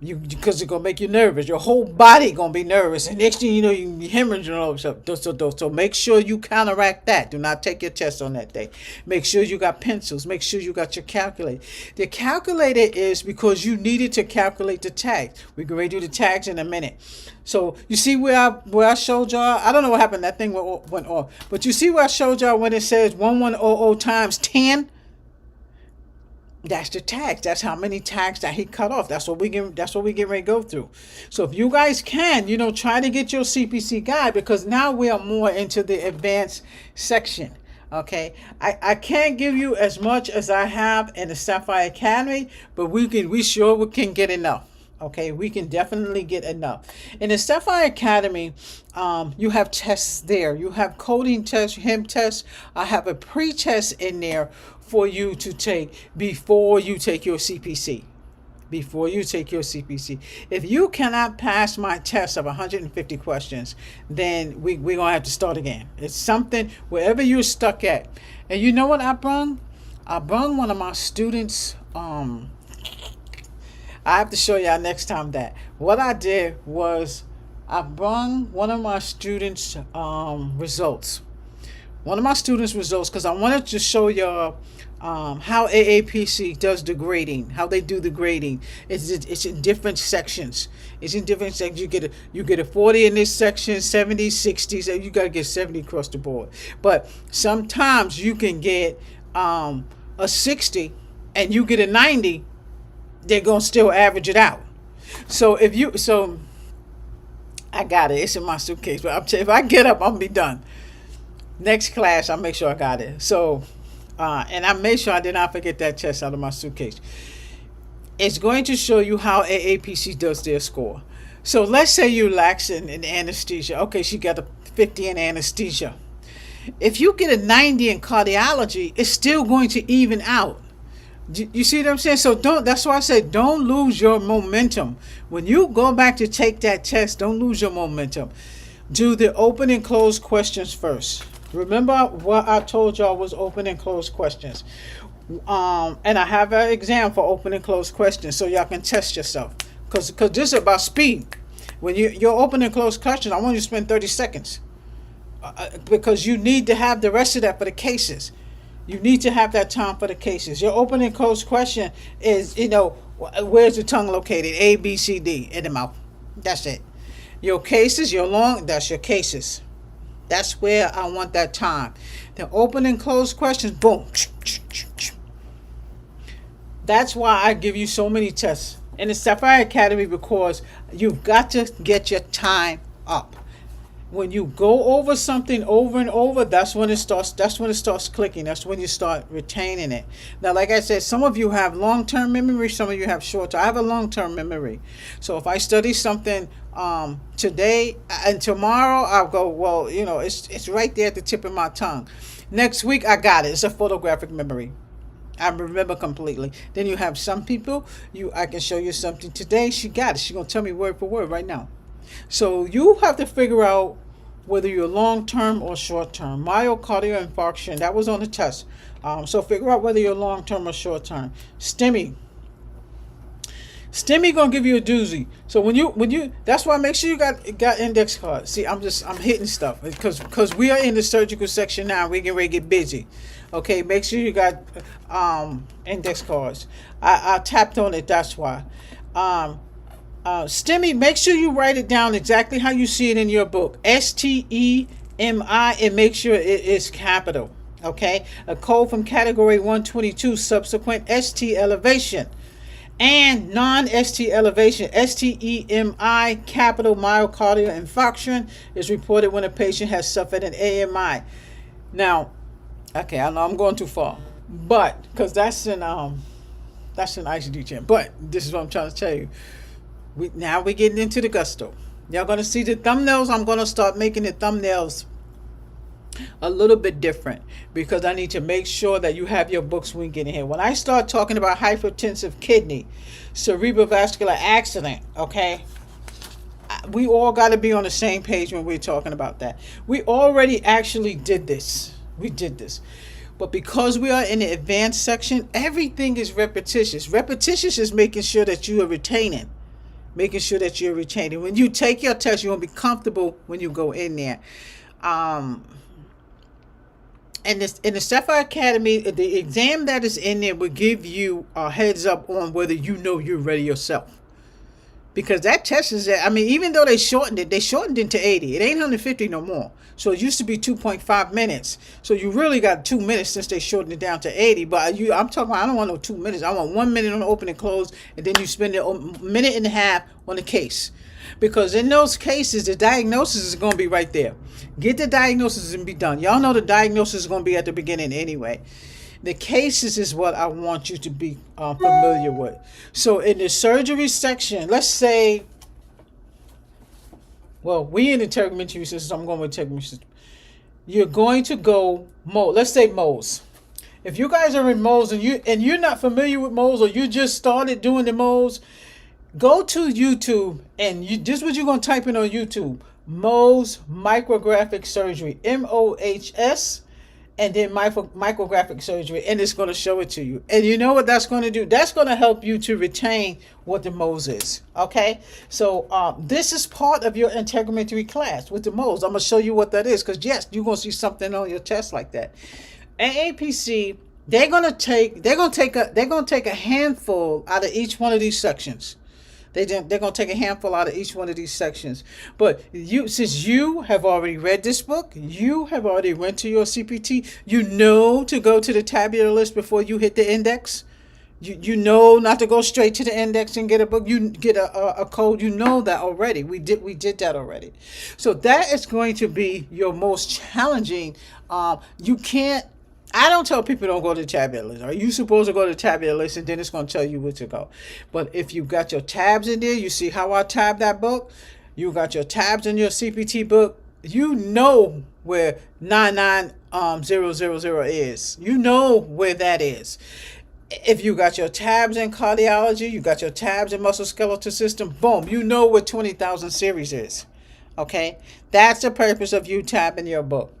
Because it's going to make you nervous. Your whole body going to be nervous. And next thing you know, you can be hemorrhaging all over stuff. So make sure you counteract that. Do not take your test on that day. Make sure you got pencils. Make sure you got your calculator. The calculator is because you needed to calculate the tags. We're going to do the tags in a minute. So you see where I showed y'all? I don't know what happened. That thing went off. But you see where I showed y'all when it says 1100 times 10? That's the tags. That's how many tags that he cut off. That's what we get ready to go through. So if you guys can, try to get your CPC guide, because now we are more into the advanced section. Okay, I can't give you as much as I have in the Sapphire Academy, but we sure can get enough. Okay, we can definitely get enough. In the Sapphire Academy, you have tests there. You have coding tests, HIM tests. I have a pre-test in there for you to take before you take your CPC. Before you take your CPC. If you cannot pass my test of 150 questions, then we're going to have to start again. It's something, wherever you're stuck at. And you know what I brung? I brung one of my students, I have to show y'all next time that. What I did was I brung one of my students' results. One of my students' results, because I wanted to show y'all how AAPC does the grading, how they do the grading. It's in different sections. It's in different sections. You get a 40 in this section, 70, 60. So you got to get 70 across the board. But sometimes you can get a 60 and you get a 90. They're going to still average it out. So I got it. It's in my suitcase. But if I get up, I'll be done. Next class, I'll make sure I got it. So, and I made sure I did not forget that test out of my suitcase. It's going to show you how AAPC does their score. So let's say you lax in anesthesia. Okay, she got a 50 in anesthesia. If you get a 90 in cardiology, it's still going to even out. You see what I'm saying? So that's why I say don't lose your momentum. When you go back to take that test, don't lose your momentum. do the open and close questions first. Remember what I told y'all was open and close questions. And I have an exam for open and close questions so y'all can test yourself. Because this is about speed. When your open and close questions, I want you to spend 30 seconds. Because you need to have the rest of that for the cases. You need to have that time for the cases. Your open and close question is, where's the tongue located? A, B, C, D, in the mouth. That's it. Your cases, your long, that's your cases. That's where I want that time. The open and close questions, boom. That's why I give you so many tests in the Sapphire Academy, because you've got to get your time up. When you go over something over and over, that's when it starts clicking. That's when you start retaining it. Now, like I said, some of you have long-term memory, some of you have short-term. I have a long-term memory. So if I study something today and tomorrow, I'll go, well, it's right there at the tip of my tongue. Next week, I got it. It's a photographic memory. I remember completely. Then you have some people, I can show you something today. She got it. She's going to tell me word for word right now. So you have to figure out whether you're long-term or short-term. Myocardial infarction, that was on the test. So figure out whether you're long-term or short-term. STEMI gonna give you a doozy. So when you, that's why make sure you got index cards. See, I'm hitting stuff because we are in the surgical section now. We get ready to get busy. Okay, make sure you got index cards. I tapped on it. That's why. STEMI, make sure you write it down exactly how you see it in your book. STEMI, and make sure it is capital. Okay, a code from category 122, subsequent ST elevation and non-ST elevation. STEMI, capital myocardial infarction, is reported when a patient has suffered an AMI. Now, okay, I know I'm going too far, but because that's an ICD champ. But this is what I'm trying to tell you. Now we're getting into the gusto. Y'all going to see the thumbnails. I'm going to start making the thumbnails a little bit different because I need to make sure that you have your books when we get in here. When I start talking about hypertensive kidney, cerebrovascular accident, okay, we all got to be on the same page when we're talking about that. We already actually did this. We did this. But because we are in the advanced section, everything is repetitious. Repetitious is making sure that you are retaining. Making sure that you're retaining. When you take your test, you want to be comfortable when you go in there. And this, in the Sapphire Academy, the exam that is in there will give you a heads up on whether you're ready yourself. Because that test is, even though they shortened it to 80. It ain't 150 no more. So it used to be 2.5 minutes. So you really got 2 minutes since they shortened it down to 80. But I'm talking about, I don't want no 2 minutes. I want 1 minute on the open and close, and then you spend a minute and a half on the case. Because in those cases, the diagnosis is going to be right there. Get the diagnosis and be done. Y'all know the diagnosis is going to be at the beginning anyway. The cases is what I want you to be familiar with. So in the surgery section, let's say, we in the integumentary system. I'm going with integumentary system. You're going to go let's say moles. If you guys are in moles and you're not familiar with moles, or you just started doing the moles, go to YouTube and this is what you're going to type in on YouTube: Mohs micrographic surgery, MOHS. And then micrographic surgery, and it's going to show it to you. And you know what that's going to do? That's going to help you to retain what the Mohs is. Okay? So this is part of your integumentary class with the Mohs. I'm going to show you what that is, because yes, you're going to see something on your test like that. AAPC, they're going to take a handful out of each one of these sections. They're going to take a handful out of each one of these sections. But since you have already read this book, you have already went to your CPT, you know to go to the tabular list before you hit the index. You know not to go straight to the index and get a book. You get a code. You know that already. We did that already. So that is going to be your most challenging. I don't tell people don't go to the tabular list. Are you supposed to go to the tabular list, and then it's going to tell you where to go? But if you got your tabs in there, you see how I tab that book? You got your tabs in your CPT book. You know where 99000 is. You know where that is. If you got your tabs in cardiology, you got your tabs in musculoskeletal system, boom, you know what 20,000 series is. Okay, that's the purpose of you tabbing your book.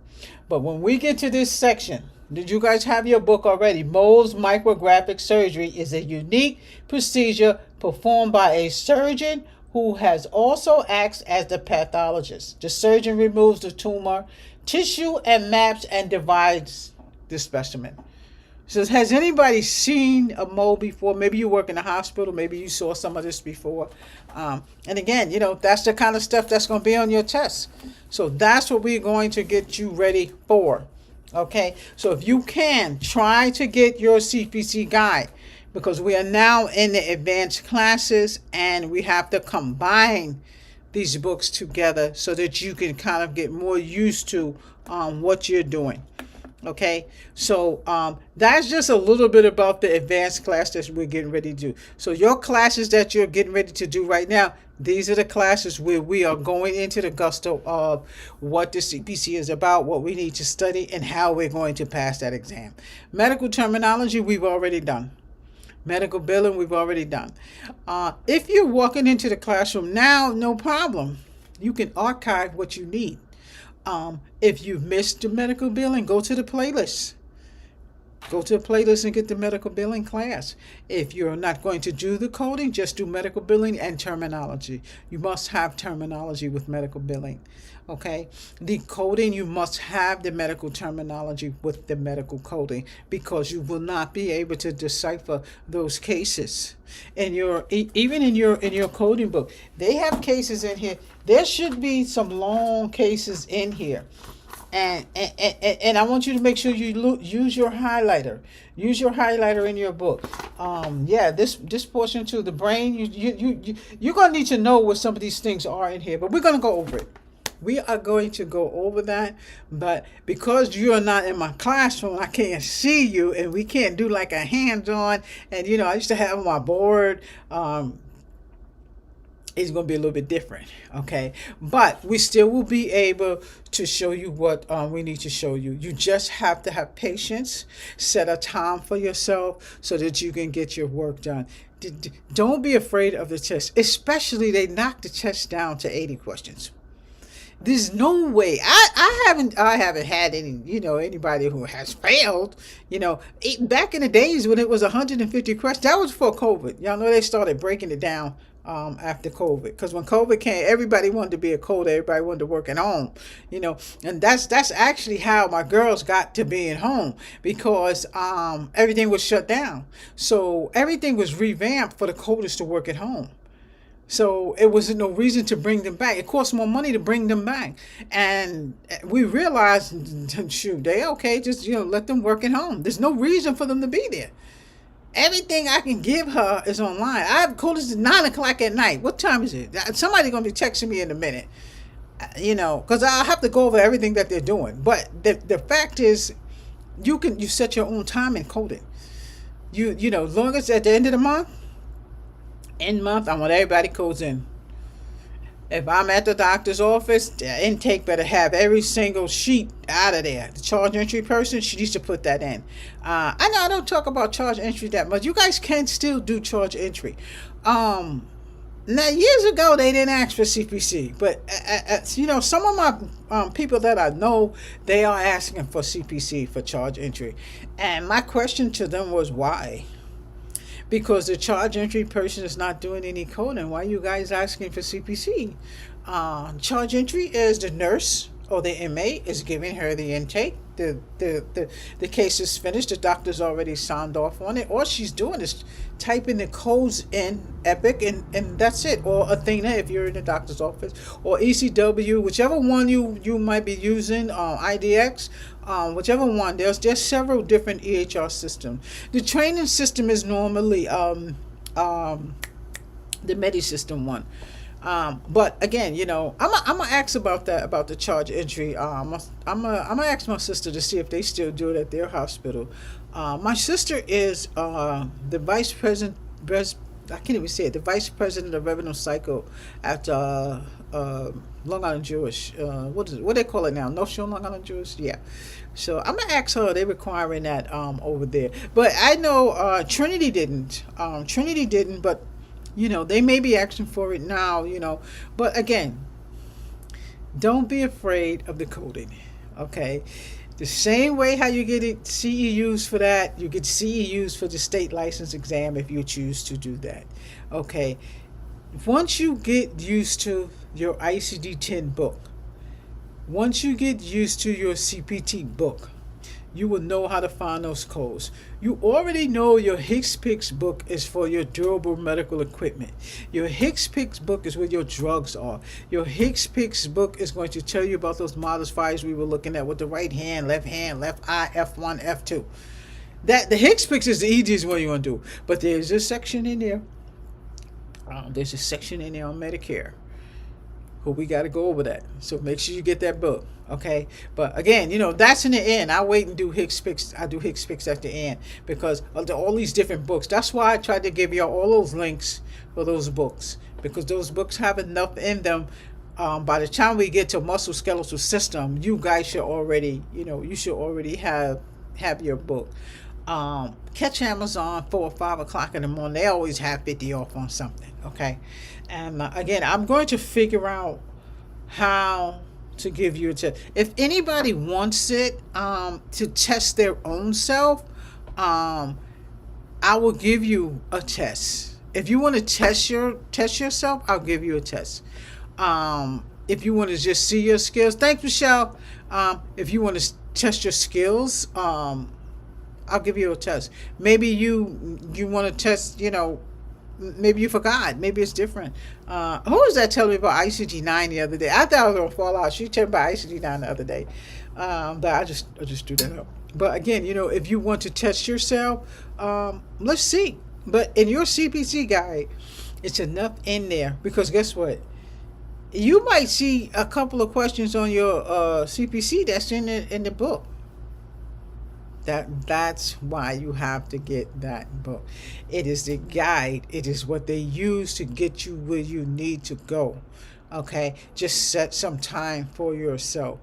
But when we get to this section, did you guys have your book already? Mohs micrographic surgery is a unique procedure performed by a surgeon who has also acts as the pathologist. The surgeon removes the tumor tissue and maps and divides the specimen. So has anybody seen a mole before? Maybe you work in a hospital. Maybe you saw some of this before. And again, that's the kind of stuff that's going to be on your test. So that's what we're going to get you ready for. Okay? So if you can, try to get your CPC guide, because we are now in the advanced classes and we have to combine these books together so that you can kind of get more used to what you're doing. Okay, so that's just a little bit about the advanced class that we're getting ready to do. So your classes that you're getting ready to do right now, these are the classes where we are going into the gusto of what the CPC is about, what we need to study, and how we're going to pass that exam. Medical terminology, we've already done. Medical billing, we've already done. If you're walking into the classroom now, no problem. You can archive what you need. If you've missed the medical billing, go to the playlist. Go to the playlist and get the medical billing class. If you're not going to do the coding, just do medical billing and terminology. You must have terminology with medical billing. Okay? The coding, you must have the medical terminology with the medical coding, because you will not be able to decipher those cases. And even in your coding book, they have cases in here. There should be some long cases in here. And I want you to make sure you use your highlighter. Use your highlighter in your book. This portion to the brain, you're gonna need to know what some of these things are in here, but we're gonna go over it. We are going to go over that, but because you are not in my classroom, I can't see you, and we can't do like a hands-on. And I used to have my board. It's going to be a little bit different, okay? But we still will be able to show you what we need to show you. You just have to have patience, set a time for yourself so that you can get your work done. Don't be afraid of the test, especially they knock the test down to 80 questions. There's no way. I haven't had any, anybody who has failed. Back in the days when it was 150 questions, that was before COVID. Y'all know they started breaking it down after COVID, because when COVID came, everybody wanted to be a coder, everybody wanted to work at home, and that's actually how my girls got to being home, because everything was shut down. So everything was revamped for the coders to work at home. So it wasn't no reason to bring them back. It cost more money to bring them back. And we realized, shoot, they okay, just let them work at home. There's no reason for them to be there. Everything I can give her is online. I have coders at 9 o'clock at night. What time is it? Somebody's going to be texting me in a minute. Because I'll have to go over everything that they're doing. But the fact is, you set your own time in coding. As long as at the end of the month, I want everybody codes in. If I'm at the doctor's office, the intake better have every single sheet out of there. The charge entry person, she needs to put that in. I know I don't talk about charge entry that much. You guys can still do charge entry. Now, years ago, they didn't ask for CPC. But, some of my people that I know, they are asking for CPC for charge entry. And my question to them was, why? Because the charge entry person is not doing any coding. Why are you guys asking for CPC? Charge entry is the nurse or the MA is giving her the intake. The case is finished. The doctor's already signed off on it. All she's doing is typing the codes in Epic, and that's it. Or Athena if you're in the doctor's office, or ECW, whichever one you might be using, IDX, whichever one. There's several different EHR systems. The training system is normally the MediSystem one. But again, I'm gonna ask about the charge entry. I'm gonna ask my sister to see if they still do it at their hospital. My sister is the vice president. I can't even say it. The vice president of revenue cycle at Long Island Jewish. What they call it now? North Shore Long Island Jewish. Yeah. So I'm gonna ask her. They're requiring that over there. But I know Trinity didn't. But they may be asking for it now. But again, Don't be afraid of the coding. Okay. The same way how you get it CEUs for that, you get CEUs for the state license exam if you choose to do that. Okay. Once you get used to your ICD-10 book, once you get used to your CPT book, you will know how to find those codes. You already know your HCPCS book is for your durable medical equipment. Your HCPCS book is where your drugs are. Your HCPCS book is going to tell you about those modifiers we were looking at with the right hand, left eye, F1, F2. That the HCPCS is the easiest one you want to do. But there's a section in there. There's a section in there on Medicare. But we got to go over that. So make sure you get that book. Okay. But again, that's in the end. I wait and do HCPCS. I do HCPCS at the end because of all these different books. That's why I tried to give you all those links for those books, because those books have enough in them. By the time we get to musculoskeletal system, you guys should already, you should already have your book. Catch Amazon 4 or 5 o'clock in the morning. They always have 50 off on something. Okay. And again, I'm going to figure out how to give you a test. If anybody wants it to test their own self, I will give you a test. If you want to test yourself, I'll give you a test. If you want to just see your skills, thanks, Michelle. If you want to test your skills, I'll give you a test. Maybe you want to test, maybe you forgot. Maybe it's different. Who was that telling me about ICD-9 the other day? I thought I was going to fall out. She told me about ICD-9 the other day. But I just threw that up. But again, if you want to test yourself, let's see. But in your CPC guide, it's enough in there, because guess what? You might see a couple of questions on your CPC that's in the book. That's why you have to get that book. It is the guide. It is what they use to get you where you need to go. Okay, just set some time for yourself.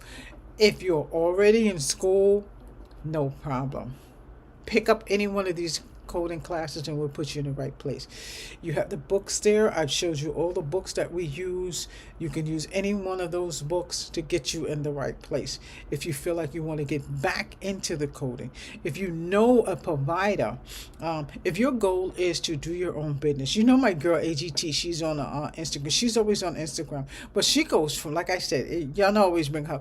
If you're already in school, no problem. Pick up any one of these coding classes and we'll put you in the right place. You have the books there. I've showed you all the books that we use. You can use any one of those books to get you in the right place. If you feel like you want to get back into the coding, if you know a provider, if your goal is to do your own business, my girl AGT, she's on Instagram. She's always on Instagram, but she goes from, like I said, y'all know, always bring her.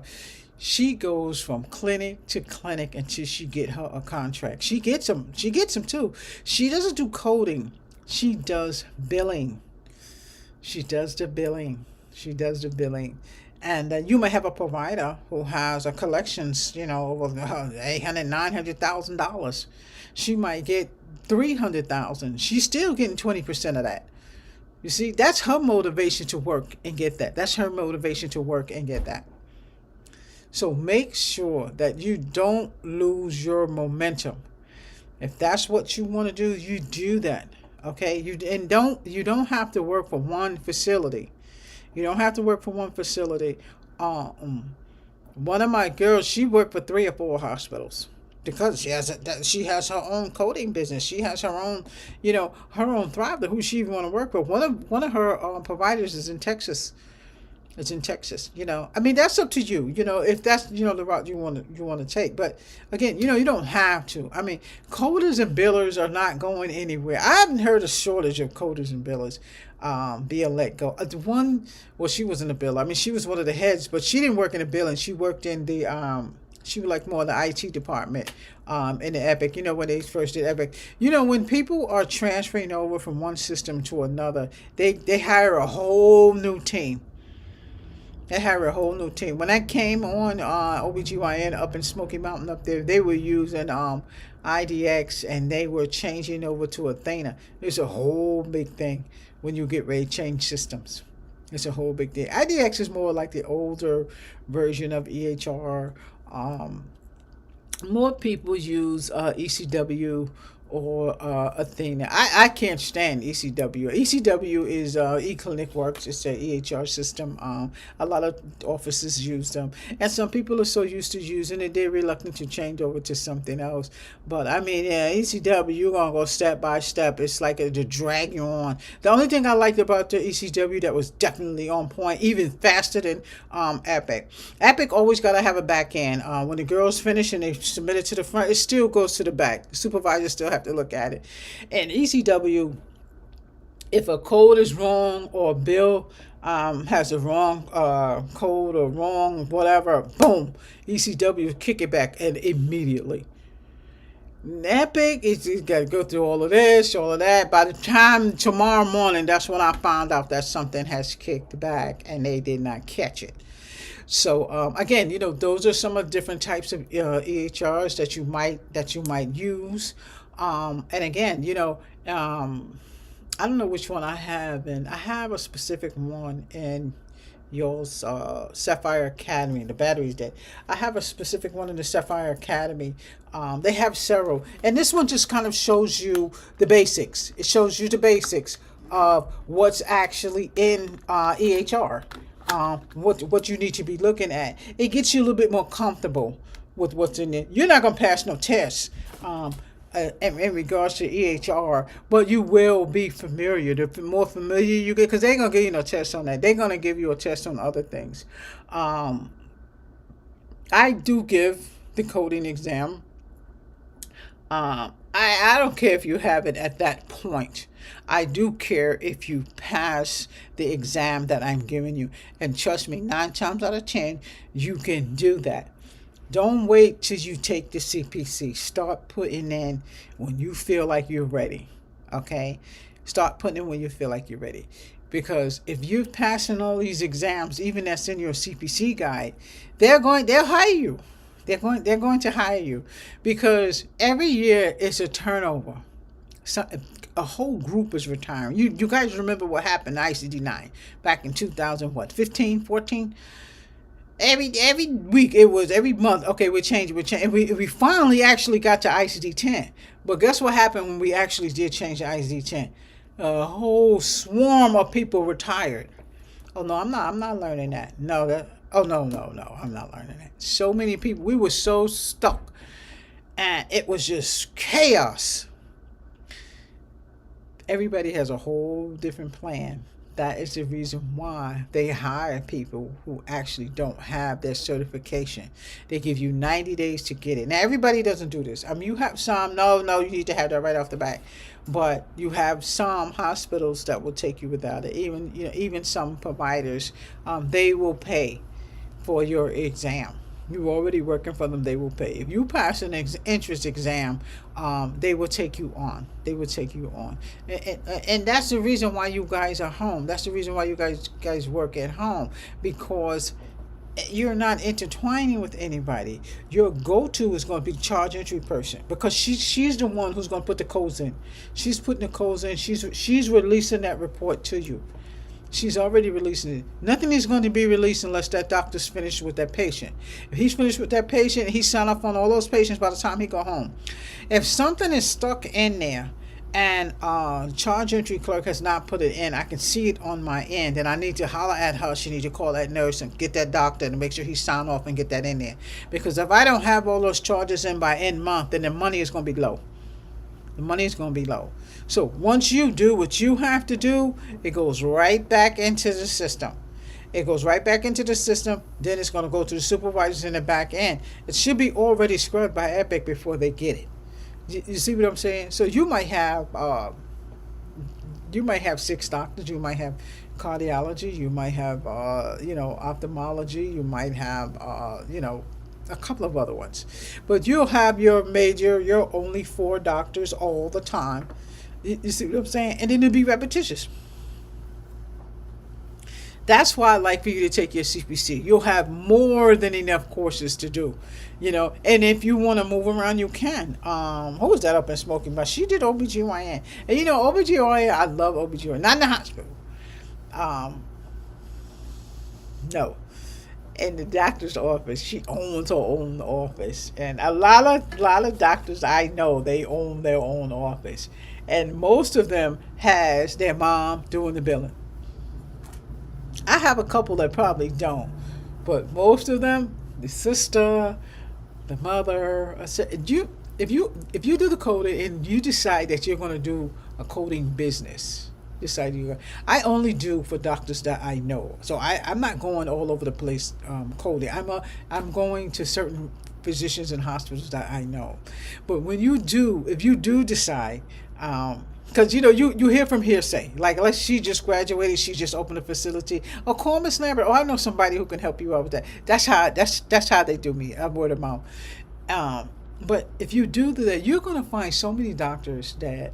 She goes from clinic to clinic until she get her a contract. She gets them too. She doesn't do coding. She does billing. She does the billing. And you may have a provider who has a collections, over $800,000, $900,000. She might get $300,000. She's still getting 20% of that. You see, that's her motivation to work and get that. So make sure that you don't lose your momentum. If that's what you want to do, you do that. Okay? You don't have to work for one facility. One of my girls, she worked for 3 or 4 hospitals because she has her own coding business. She has her own, her own Thriver, who she even want to work with. One of her providers is in Texas. It's in Texas, I mean, that's up to you, if that's, the route you want to take. But again, you don't have to. I mean, coders and billers are not going anywhere. I haven't heard a shortage of coders and billers being let go. She wasn't a biller. I mean, she was one of the heads, but she didn't work in the billing. She worked in the, she was like more in the IT department in the Epic, when they first did Epic. When people are transferring over from one system to another, they hire a whole new team. When I came on OBGYN up in Smoky Mountain up there, they were using IDX and they were changing over to Athena. It's a whole big thing when you get ready to change systems. It's a whole big thing. IDX is more like the older version of EHR. More people use ECW or Athena. I can't stand ECW. ECW is eClinic Works. It's an EHR system. A lot of offices use them, and some people are so used to using it they're reluctant to change over to something else. But I mean, yeah, ECW, you're gonna go step by step. It's like to drag you on. The only thing I liked about the ECW that was definitely on point, even faster than Epic. Epic always gotta have a back end. When the girls finish and they submit it to the front, it still goes to the back. The supervisors still have to look at it. And ECW, if a code is wrong or a bill has a wrong code or wrong whatever, boom, ECW kick it back and immediately. Epic, it's got to go through all of this, all of that. By the time tomorrow morning, that's when I found out that something has kicked back and they did not catch it. So again, those are some of the different types of EHRs that you might use. And again, I don't know which one I have, and I have a specific one in yours Sapphire Academy. The battery's dead. I have a specific one in the Sapphire Academy. They have several, and this one just kind of shows you the basics. It shows you the basics of what's actually in EHR. What you need to be looking at. It gets you a little bit more comfortable with what's in it. You're not gonna pass no tests in regards to EHR, but you will be familiar. The more familiar you get, because they ain't gonna give you no test on that. They're gonna give you a test on other things. I do give the coding exam. I don't care if you have it at that point. I do care if you pass the exam that I'm giving you. And trust me, 9 times out of 10, you can do that. Don't wait till you take the CPC. Start putting in when you feel like you're ready. Okay? Start putting in when you feel like you're ready. Because if you're passing all these exams, even that's in your CPC guide, they'll hire you. They're going to hire you because every year it's a turnover. So, a whole group is retiring. You guys remember what happened to ICD-9 back in 2015, 14? Every week it was, every month. Okay, we're changing. And we finally actually got to ICD-10. But guess what happened when we actually did change to ICD-10? A whole swarm of people retired. Oh no, I'm not learning that. No, I'm not learning that. So many people, we were so stuck, and it was just chaos. Everybody has a whole different plan. That is the reason why they hire people who actually don't have their certification. They give you 90 days to get it. Now, everybody doesn't do this. I mean, you have some, no, you need to have that right off the bat. But you have some hospitals that will take you without it. Even some providers, they will pay for your exam. You're already working for them, they will pay. If you pass an entrance exam, they will take you on. And that's the reason why you guys are home. That's the reason why you guys work at home, because you're not intertwining with anybody. Your go-to is going to be the charge entry person, because she's the one who's going to put the codes in. She's putting the codes in. She's releasing that report to you. She's already releasing it. Nothing is going to be released unless that doctor's finished with that patient. If he's finished with that patient, he signed off on all those patients by the time he go home. If something is stuck in there and charge entry clerk has not put it in, I can see it on my end, and I need to holler at her. She needs to call that nurse and get that doctor to make sure he sign off and get that in there. Because if I don't have all those charges in by end month, then the money is going to be low. So once you do what you have to do, it goes right back into the system. Then it's going to go to the supervisors in the back end. It should be already scrubbed by Epic before they get it. You see what I'm saying? So you might have 6 doctors. You might have cardiology. You might have ophthalmology. You might have a couple of other ones, but you'll have your only 4 doctors all the time. You see what I'm saying? And then it'll be repetitious. That's why I like for you to take your CPC. You'll have more than enough courses to do, and if you want to move around, you can. Who was that up in Smoking? But she did OBGYN. And OBGYN, I love OBGYN. Not in the hospital. No. in the doctor's office. She owns her own office, and a lot of doctors I know, they own their own office, and most of them has their mom doing the billing. I have a couple that probably don't, but most of them, the sister, the mother. If you do the coding and you decide that you're going to do a coding business, decide you. I only do for doctors that I know, so I'm not going all over the place coding. I'm going to certain physicians and hospitals that I know. But if you do decide, because you hear from hearsay, like unless she just graduated, she just opened a facility. Oh, call Miss Lambert. Oh, I know somebody who can help you out with that. That's how they do me. I'm word of mouth. But if you do that, you're going to find so many doctors that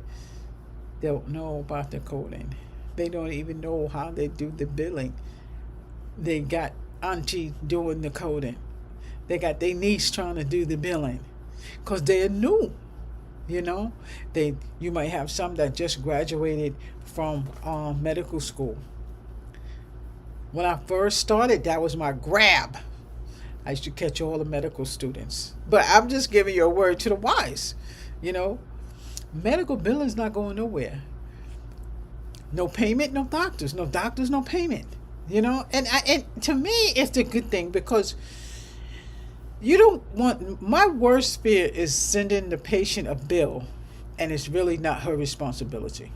don't know about the coding. They don't even know how they do the billing. They got auntie doing the coding. They got their niece trying to do the billing because they're new. You might have some that just graduated from medical school. When I first started, that was my grab. I used to catch all the medical students. But I'm just giving you a word to the wise. Medical billing's not going nowhere. No payment, no doctors. No doctors, no payment. And to me, it's a good thing because you don't want. My worst fear is sending the patient a bill, and it's really not her responsibility.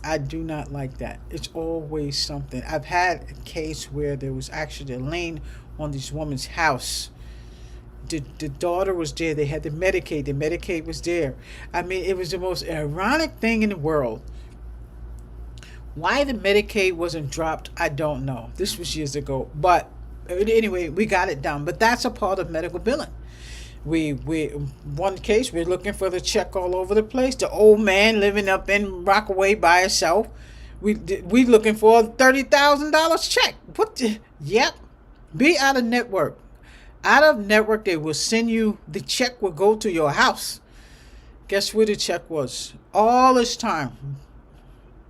I do not like that. It's always something. I've had a case where there was actually a lien on this woman's house. The daughter was there. They had the Medicaid. The Medicaid was there. I mean, it was the most ironic thing in the world. Why the Medicaid wasn't dropped, I don't know. This was years ago. But anyway, we got it done. But that's a part of medical billing. We one case, we're looking for the check all over the place. The old man living up in Rockaway by himself. We looking for a $30,000 check. Yep. Be out of network. Out of network, they will send you, the check will go to your house. Guess where the check was? All this time.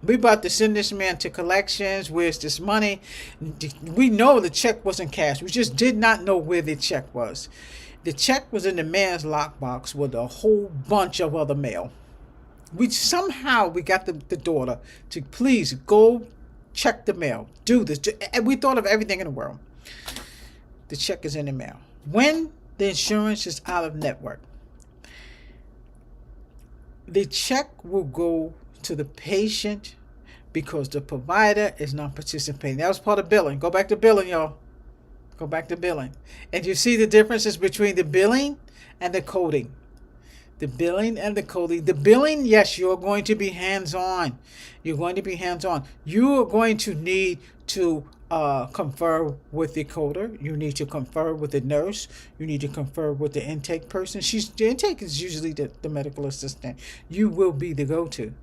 We about to send this man to collections. Where's this money? We know the check wasn't cash. We just did not know where the check was. The check was in the man's lockbox with a whole bunch of other mail. We got the daughter to please go check the mail. Do this. And we thought of everything in the world. The check is in the mail. When the insurance is out of network, the check will go to the patient because the provider is not participating. That was part of billing. Go back to billing, y'all. Go back to billing. And you see the differences between the billing and the coding. The billing and the coding. The billing, yes, you're going to be hands-on. You're going to be hands-on. You are going to need to confer with the coder. You need to confer with the nurse. You need to confer with the intake person. The intake is usually the medical assistant. You will be the go-to.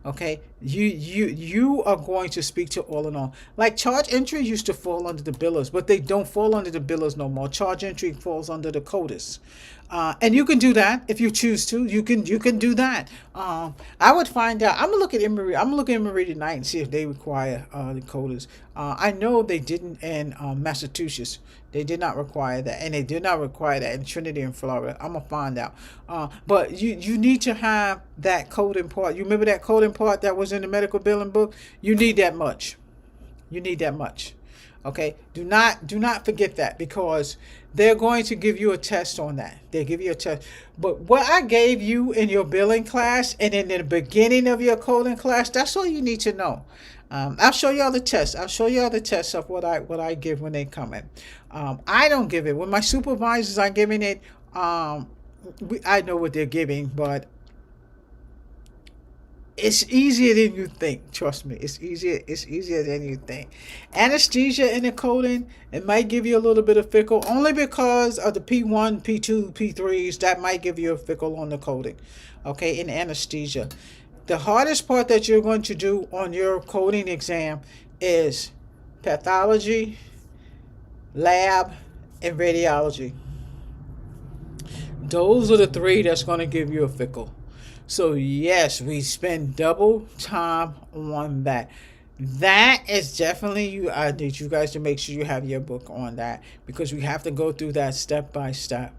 Okay, you are going to speak to all in all. Like charge entry used to fall under the billers, but they don't fall under the billers no more. Charge entry falls under the coders, and you can do that if you choose to. You can do that. I would find out. I'm gonna look at Emory. I'm gonna look at Emory tonight and see if they require the coders. I know they didn't in Massachusetts. They did not require that, and they did not require that in Trinity and Florida. I'm gonna find out. But you need to have that coding part. You remember that coding part that was in the medical billing book? You need that much. You need that much. Okay. Do not forget that, because they're going to give you a test on that. They give you a test. But what I gave you in your billing class and in the beginning of your coding class, that's all you need to know. I'll show you all the tests. I'll show you all the tests of what I give when they come in. I don't give it. When my supervisors are giving it, I know what they're giving, but it's easier than you think. Trust me, it's easier than you think. Anesthesia in the coding, it might give you a little bit of fickle, only because of the P1, P2, P3s. That might give you a fickle on the coding. Okay, in anesthesia. The hardest part that you're going to do on your coding exam is pathology, lab, and radiology. Those are the three that's going to give you a fickle. So yes, we spend double time on that. That is definitely you. I need you guys to make sure you have your book on that because we have to go through that step by step.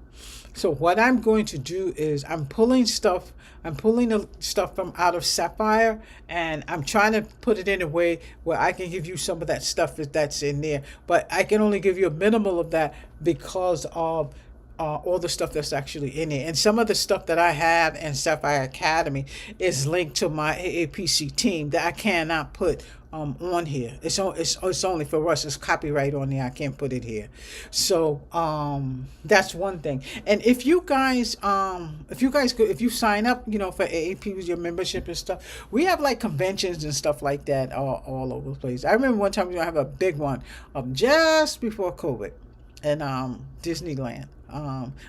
So what I'm going to do is I'm pulling stuff. I'm pulling the stuff from out of Sapphire, and I'm trying to put it in a way where I can give you some of that stuff that's in there. But I can only give you a minimal of that because of all the stuff that's actually in it. And some of the stuff that I have in Sapphire Academy is linked to my AAPC team that I cannot put on here. It's only for us. It's copyright on there. I can't put it here. So that's one thing. And if you sign up, for AAP with your membership and stuff, we have like conventions and stuff like that all over the place. I remember one time we have a big one just before COVID in Disneyland.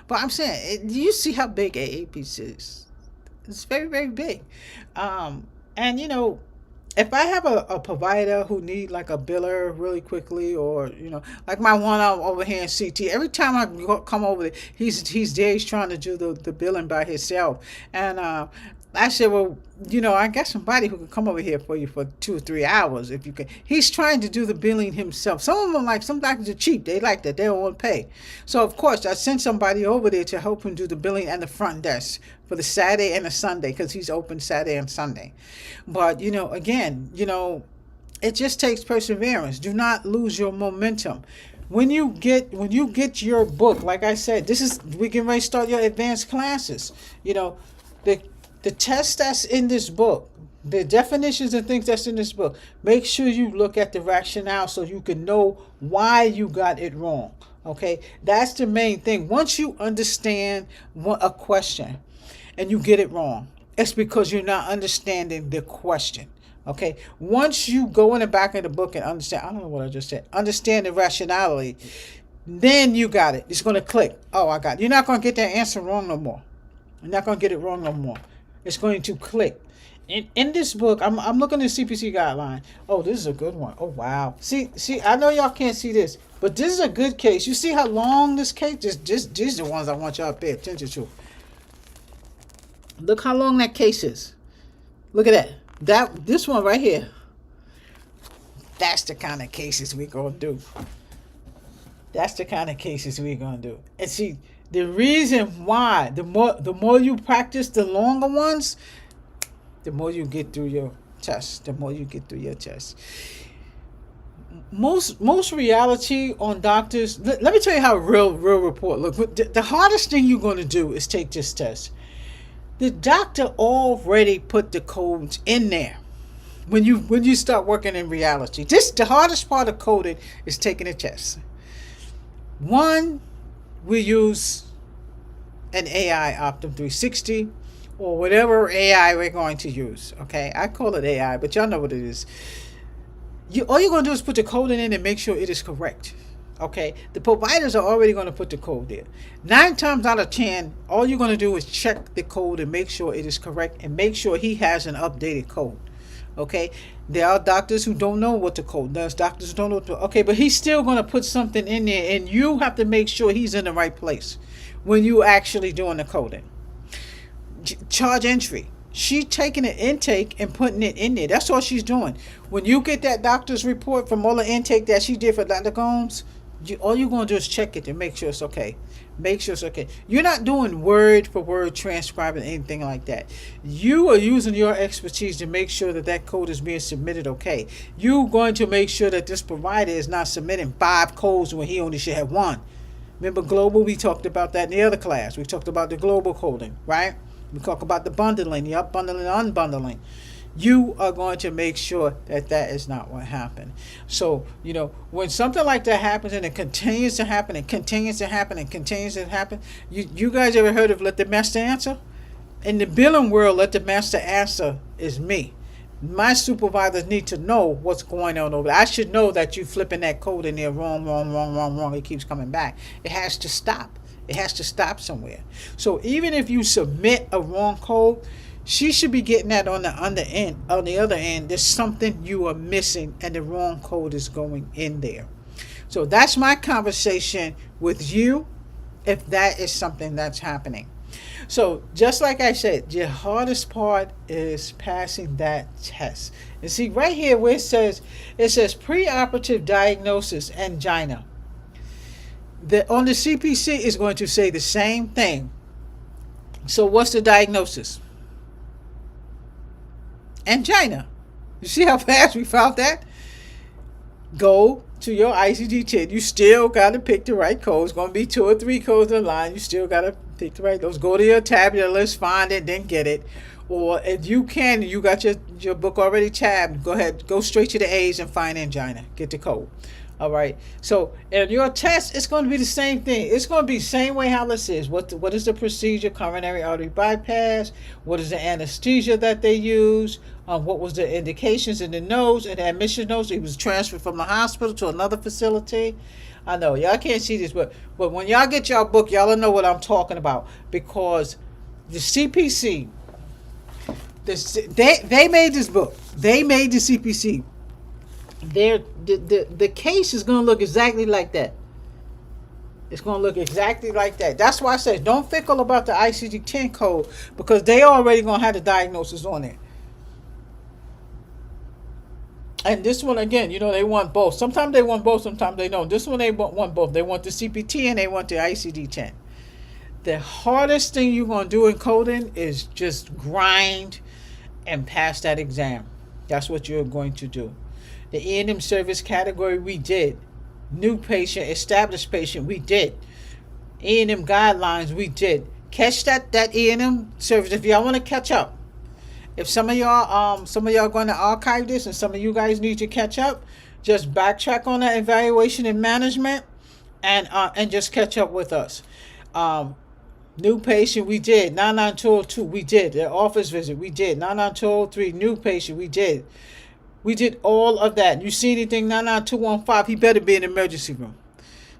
But I'm saying, do you see how big AAPC is? It's very, very big. And if I have a provider who need like a biller really quickly, or like my one over here in CT, every time I come over there, he's there, he's trying to do the billing by himself, and I said, well, I got somebody who can come over here for you for 2 or 3 hours if you can. He's trying to do the billing himself. Some of them, like some doctors are cheap. They like that. They don't want to pay. So of course I sent somebody over there to help him do the billing and the front desk for the Saturday and the Sunday because he's open Saturday and Sunday. But again, it just takes perseverance. Do not lose your momentum. When you get your book, like I said, we can ready to start your advanced classes. The text that's in this book, the definitions and things that's in this book, make sure you look at the rationale so you can know why you got it wrong. Okay, that's the main thing. Once you understand a question and you get it wrong, it's because you're not understanding the question. Okay, once you go in the back of the book and understand, I don't know what I just said, understand the rationality, then you got it. It's going to click. Oh, I got it. You're not going to get that answer wrong no more. You're not going to get it wrong no more. It's going to click. In this book, I'm looking at the CPC guideline. Oh, this is a good one. Oh, wow. See, I know y'all can't see this, but this is a good case. You see how long this case is? These are the ones I want y'all to pay attention to. Look how long that case is. Look at that. This one right here. That's the kind of cases we're going to do. That's the kind of cases we're going to do. And see, the reason why, the more you practice the longer ones, the more you get through your test. Most reality on doctors, let me tell you how real report look. The hardest thing you're going to do is take this test. The doctor already put the codes in there. When you start working in reality, the hardest part of coding is taking a test. One, we use an AI Optum 360 or whatever AI we're going to use. Okay, I call it AI, but y'all know what it is. All you're going to do is put the code in and make sure it is correct. Okay, the providers are already going to put the code there. 9 times out of 10, all you're going to do is check the code and make sure it is correct and make sure he has an updated code. Okay, there are doctors who don't know what the code does. Doctors who don't know okay, but he's still going to put something in there, and you have to make sure he's in the right place when you actually doing the coding. Charge entry. She's taking an intake and putting it in there. That's all she's doing. When you get that doctor's report from all the intake that she did for Dr. Gomes, all you're going to do is check it and make sure it's okay. Make sure it's okay. You're not doing word for word transcribing anything like that. You are using your expertise to make sure that code is being submitted okay. You're going to make sure that this provider is not submitting 5 codes when he only should have 1. Remember global? We talked about that in the other class. We talked about the global coding, right? We talk about the bundling, the up-bundling, unbundling. You are going to make sure that is not what happened. So, when something like that happens and it continues to happen and continues to happen and continues to happen, you guys ever heard of let the master answer? In the billing world, let the master answer is me. My supervisors need to know what's going on over there. I should know that you're flipping that code in there wrong. It keeps coming back. It has to stop. It has to stop somewhere. So even if you submit a wrong code, she should be getting that on the other end. There's something you are missing and the wrong code is going in there. So that's my conversation with you if that is something that's happening. So just like I said, the hardest part is passing that test. And see right here where it says preoperative diagnosis angina. On the CPC is going to say the same thing. So what's the diagnosis? Angina. You see how fast we found that? Go to your ICD-10. You still got to pick the right code. It's going to be 2 or 3 codes in line. You still got to pick the right codes. Go to your tabular list, find it, then get it. Or if you can, you got your book already tabbed, go ahead, go straight to the A's and find angina. Get the code. All right. So in your test, it's going to be the same thing. It's going to be the same way how this is. What is the procedure? Coronary artery bypass. What is the anesthesia that they use? What was the indications in the notes and the admission notes? He was transferred from the hospital to another facility. I know y'all can't see this, but when y'all get y'all book, y'all will know what I'm talking about, because the CPC, they made this book. They made the CPC. The case is going to look exactly like that. It's going to look exactly like that. That's why I say don't fickle about the ICD-10 code, because they already going to have the diagnosis on it. And this one, again, they want both. Sometimes they want both, sometimes they don't. This one, they want both. They want the CPT and they want the ICD-10. The hardest thing you're going to do in coding is just grind and pass that exam. That's what you're going to do. The E&M service category, we did. New patient, established patient, we did. E&M guidelines, we did. Catch that E&M service if y'all want to catch up. If some of y'all going to archive this and some of you guys need to catch up, just backtrack on that evaluation and management and just catch up with us. New patient, we did. 99202, we did. The office visit, we did. 99203, new patient, we did. We did all of that. You see anything 99215, he better be in the emergency room.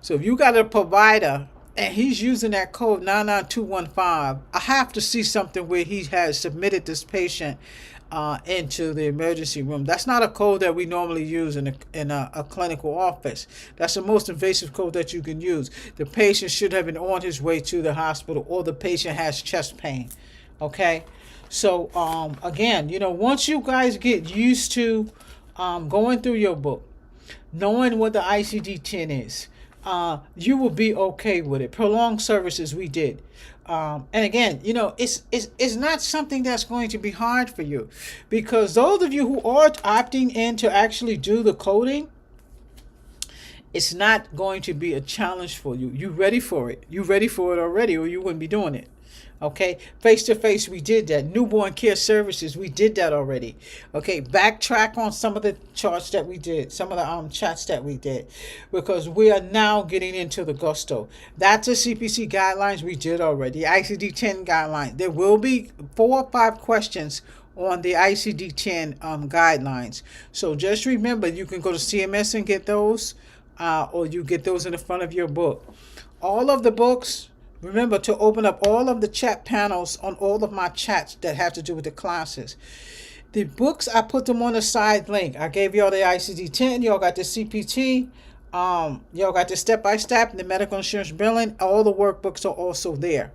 So if you got a provider and he's using that code 99215, I have to see something where he has submitted this patient into the emergency room. That's not a code that we normally use in a clinical office. That's the most invasive code that you can use. The patient should have been on his way to the hospital, or the patient has chest pain. Okay? So, again, once you guys get used to going through your book, knowing what the ICD-10 is, you will be okay with it. Prolonged services, we did. And again, it's not something that's going to be hard for you, because those of you who are opting in to actually do the coding, it's not going to be a challenge for you. You ready for it. You ready for it already, or you wouldn't be doing it. Okay, face-to-face, we did that. Newborn care services, we did that already. Okay, backtrack on some of the charts that we did, some of the chats that we did, because we are now getting into the gusto. That's the CPC guidelines we did already, the ICD-10 guidelines. There will be 4 or 5 questions on the ICD-10 guidelines. So just remember, you can go to CMS and get those, or you get those in the front of your book. All of the books, remember to open up all of the chat panels on all of my chats that have to do with the classes. The books, I put them on the side link. I gave y'all the ICD-10. Y'all got the CPT. Y'all got the step-by-step, the medical insurance billing. All the workbooks are also there.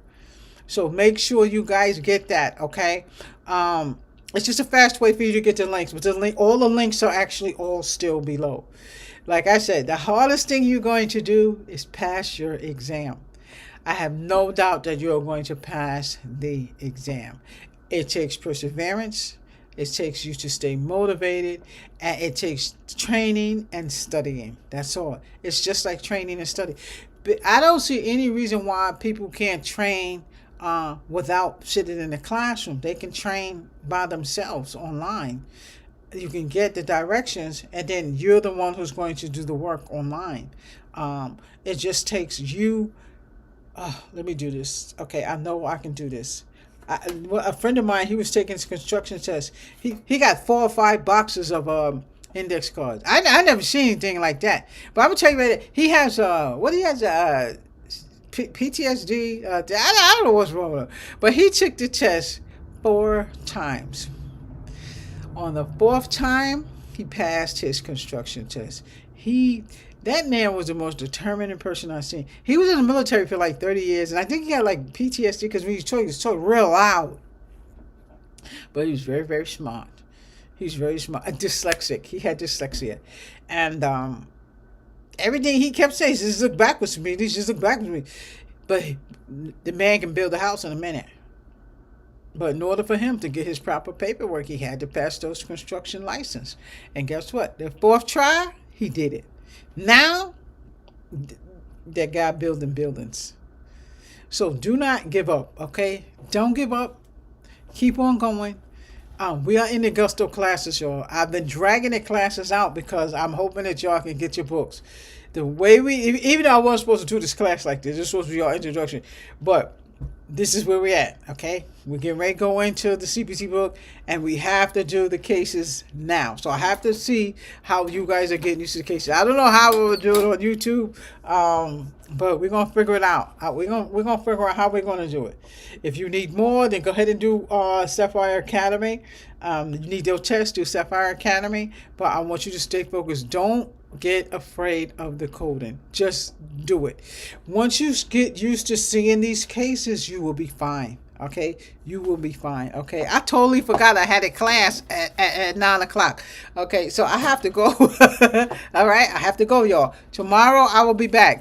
So make sure you guys get that, okay? It's just a fast way for you to get the links. But all the links are actually all still below. Like I said, the hardest thing you're going to do is pass your exam. I have no doubt that you're going to pass the exam. It takes perseverance. It takes you to stay motivated. And it takes training and studying. That's all. It's just like training and studying. But I don't see any reason why people can't train without sitting in the classroom. They can train by themselves online. You can get the directions, and then you're the one who's going to do the work online. It just takes you. Let me do this. Okay, I know I can do this. A friend of mine, he was taking his construction test. He got 4 or 5 boxes of index cards. I never seen anything like that. But I'm gonna tell you right there, he has PTSD. I don't know what's wrong with him. But he took the test 4 times. On the 4th time, he passed his construction test. That man was the most determined person I've seen. He was in the military for like 30 years, and I think he had like PTSD because when he was talking real loud. But he was very, very smart. He's very smart. Dyslexic. He had dyslexia. And everything he kept saying, just look backwards to me. Just look backwards to me. But the man can build a house in a minute. But in order for him to get his proper paperwork, he had to pass those construction license. And guess what? The fourth try, he did it. Now, that guy building buildings. So do not give up, okay? Don't give up. Keep on going. We are in the Gusto classes, y'all. I've been dragging the classes out because I'm hoping that y'all can get your books. The way even though I wasn't supposed to do this class like this is supposed to be our introduction, but this is where we're at, okay? We're getting ready to go into the CPC book, and we have to do the cases now. So I have to see how you guys are getting used to the cases. I don't know how we'll do it on YouTube, but we're gonna figure it out. We're gonna figure out how we're gonna do it. If you need more, then go ahead and do Sapphire Academy. You need those tests, do Sapphire Academy. But I want you to stay focused. Don't get afraid of the coding. Just do it. Once you get used to seeing these cases, you will be fine. Okay, you will be fine. Okay, I totally forgot I had a class at 9 o'clock. Okay, so I have to go. All right, I have to go, y'all. Tomorrow I will be back.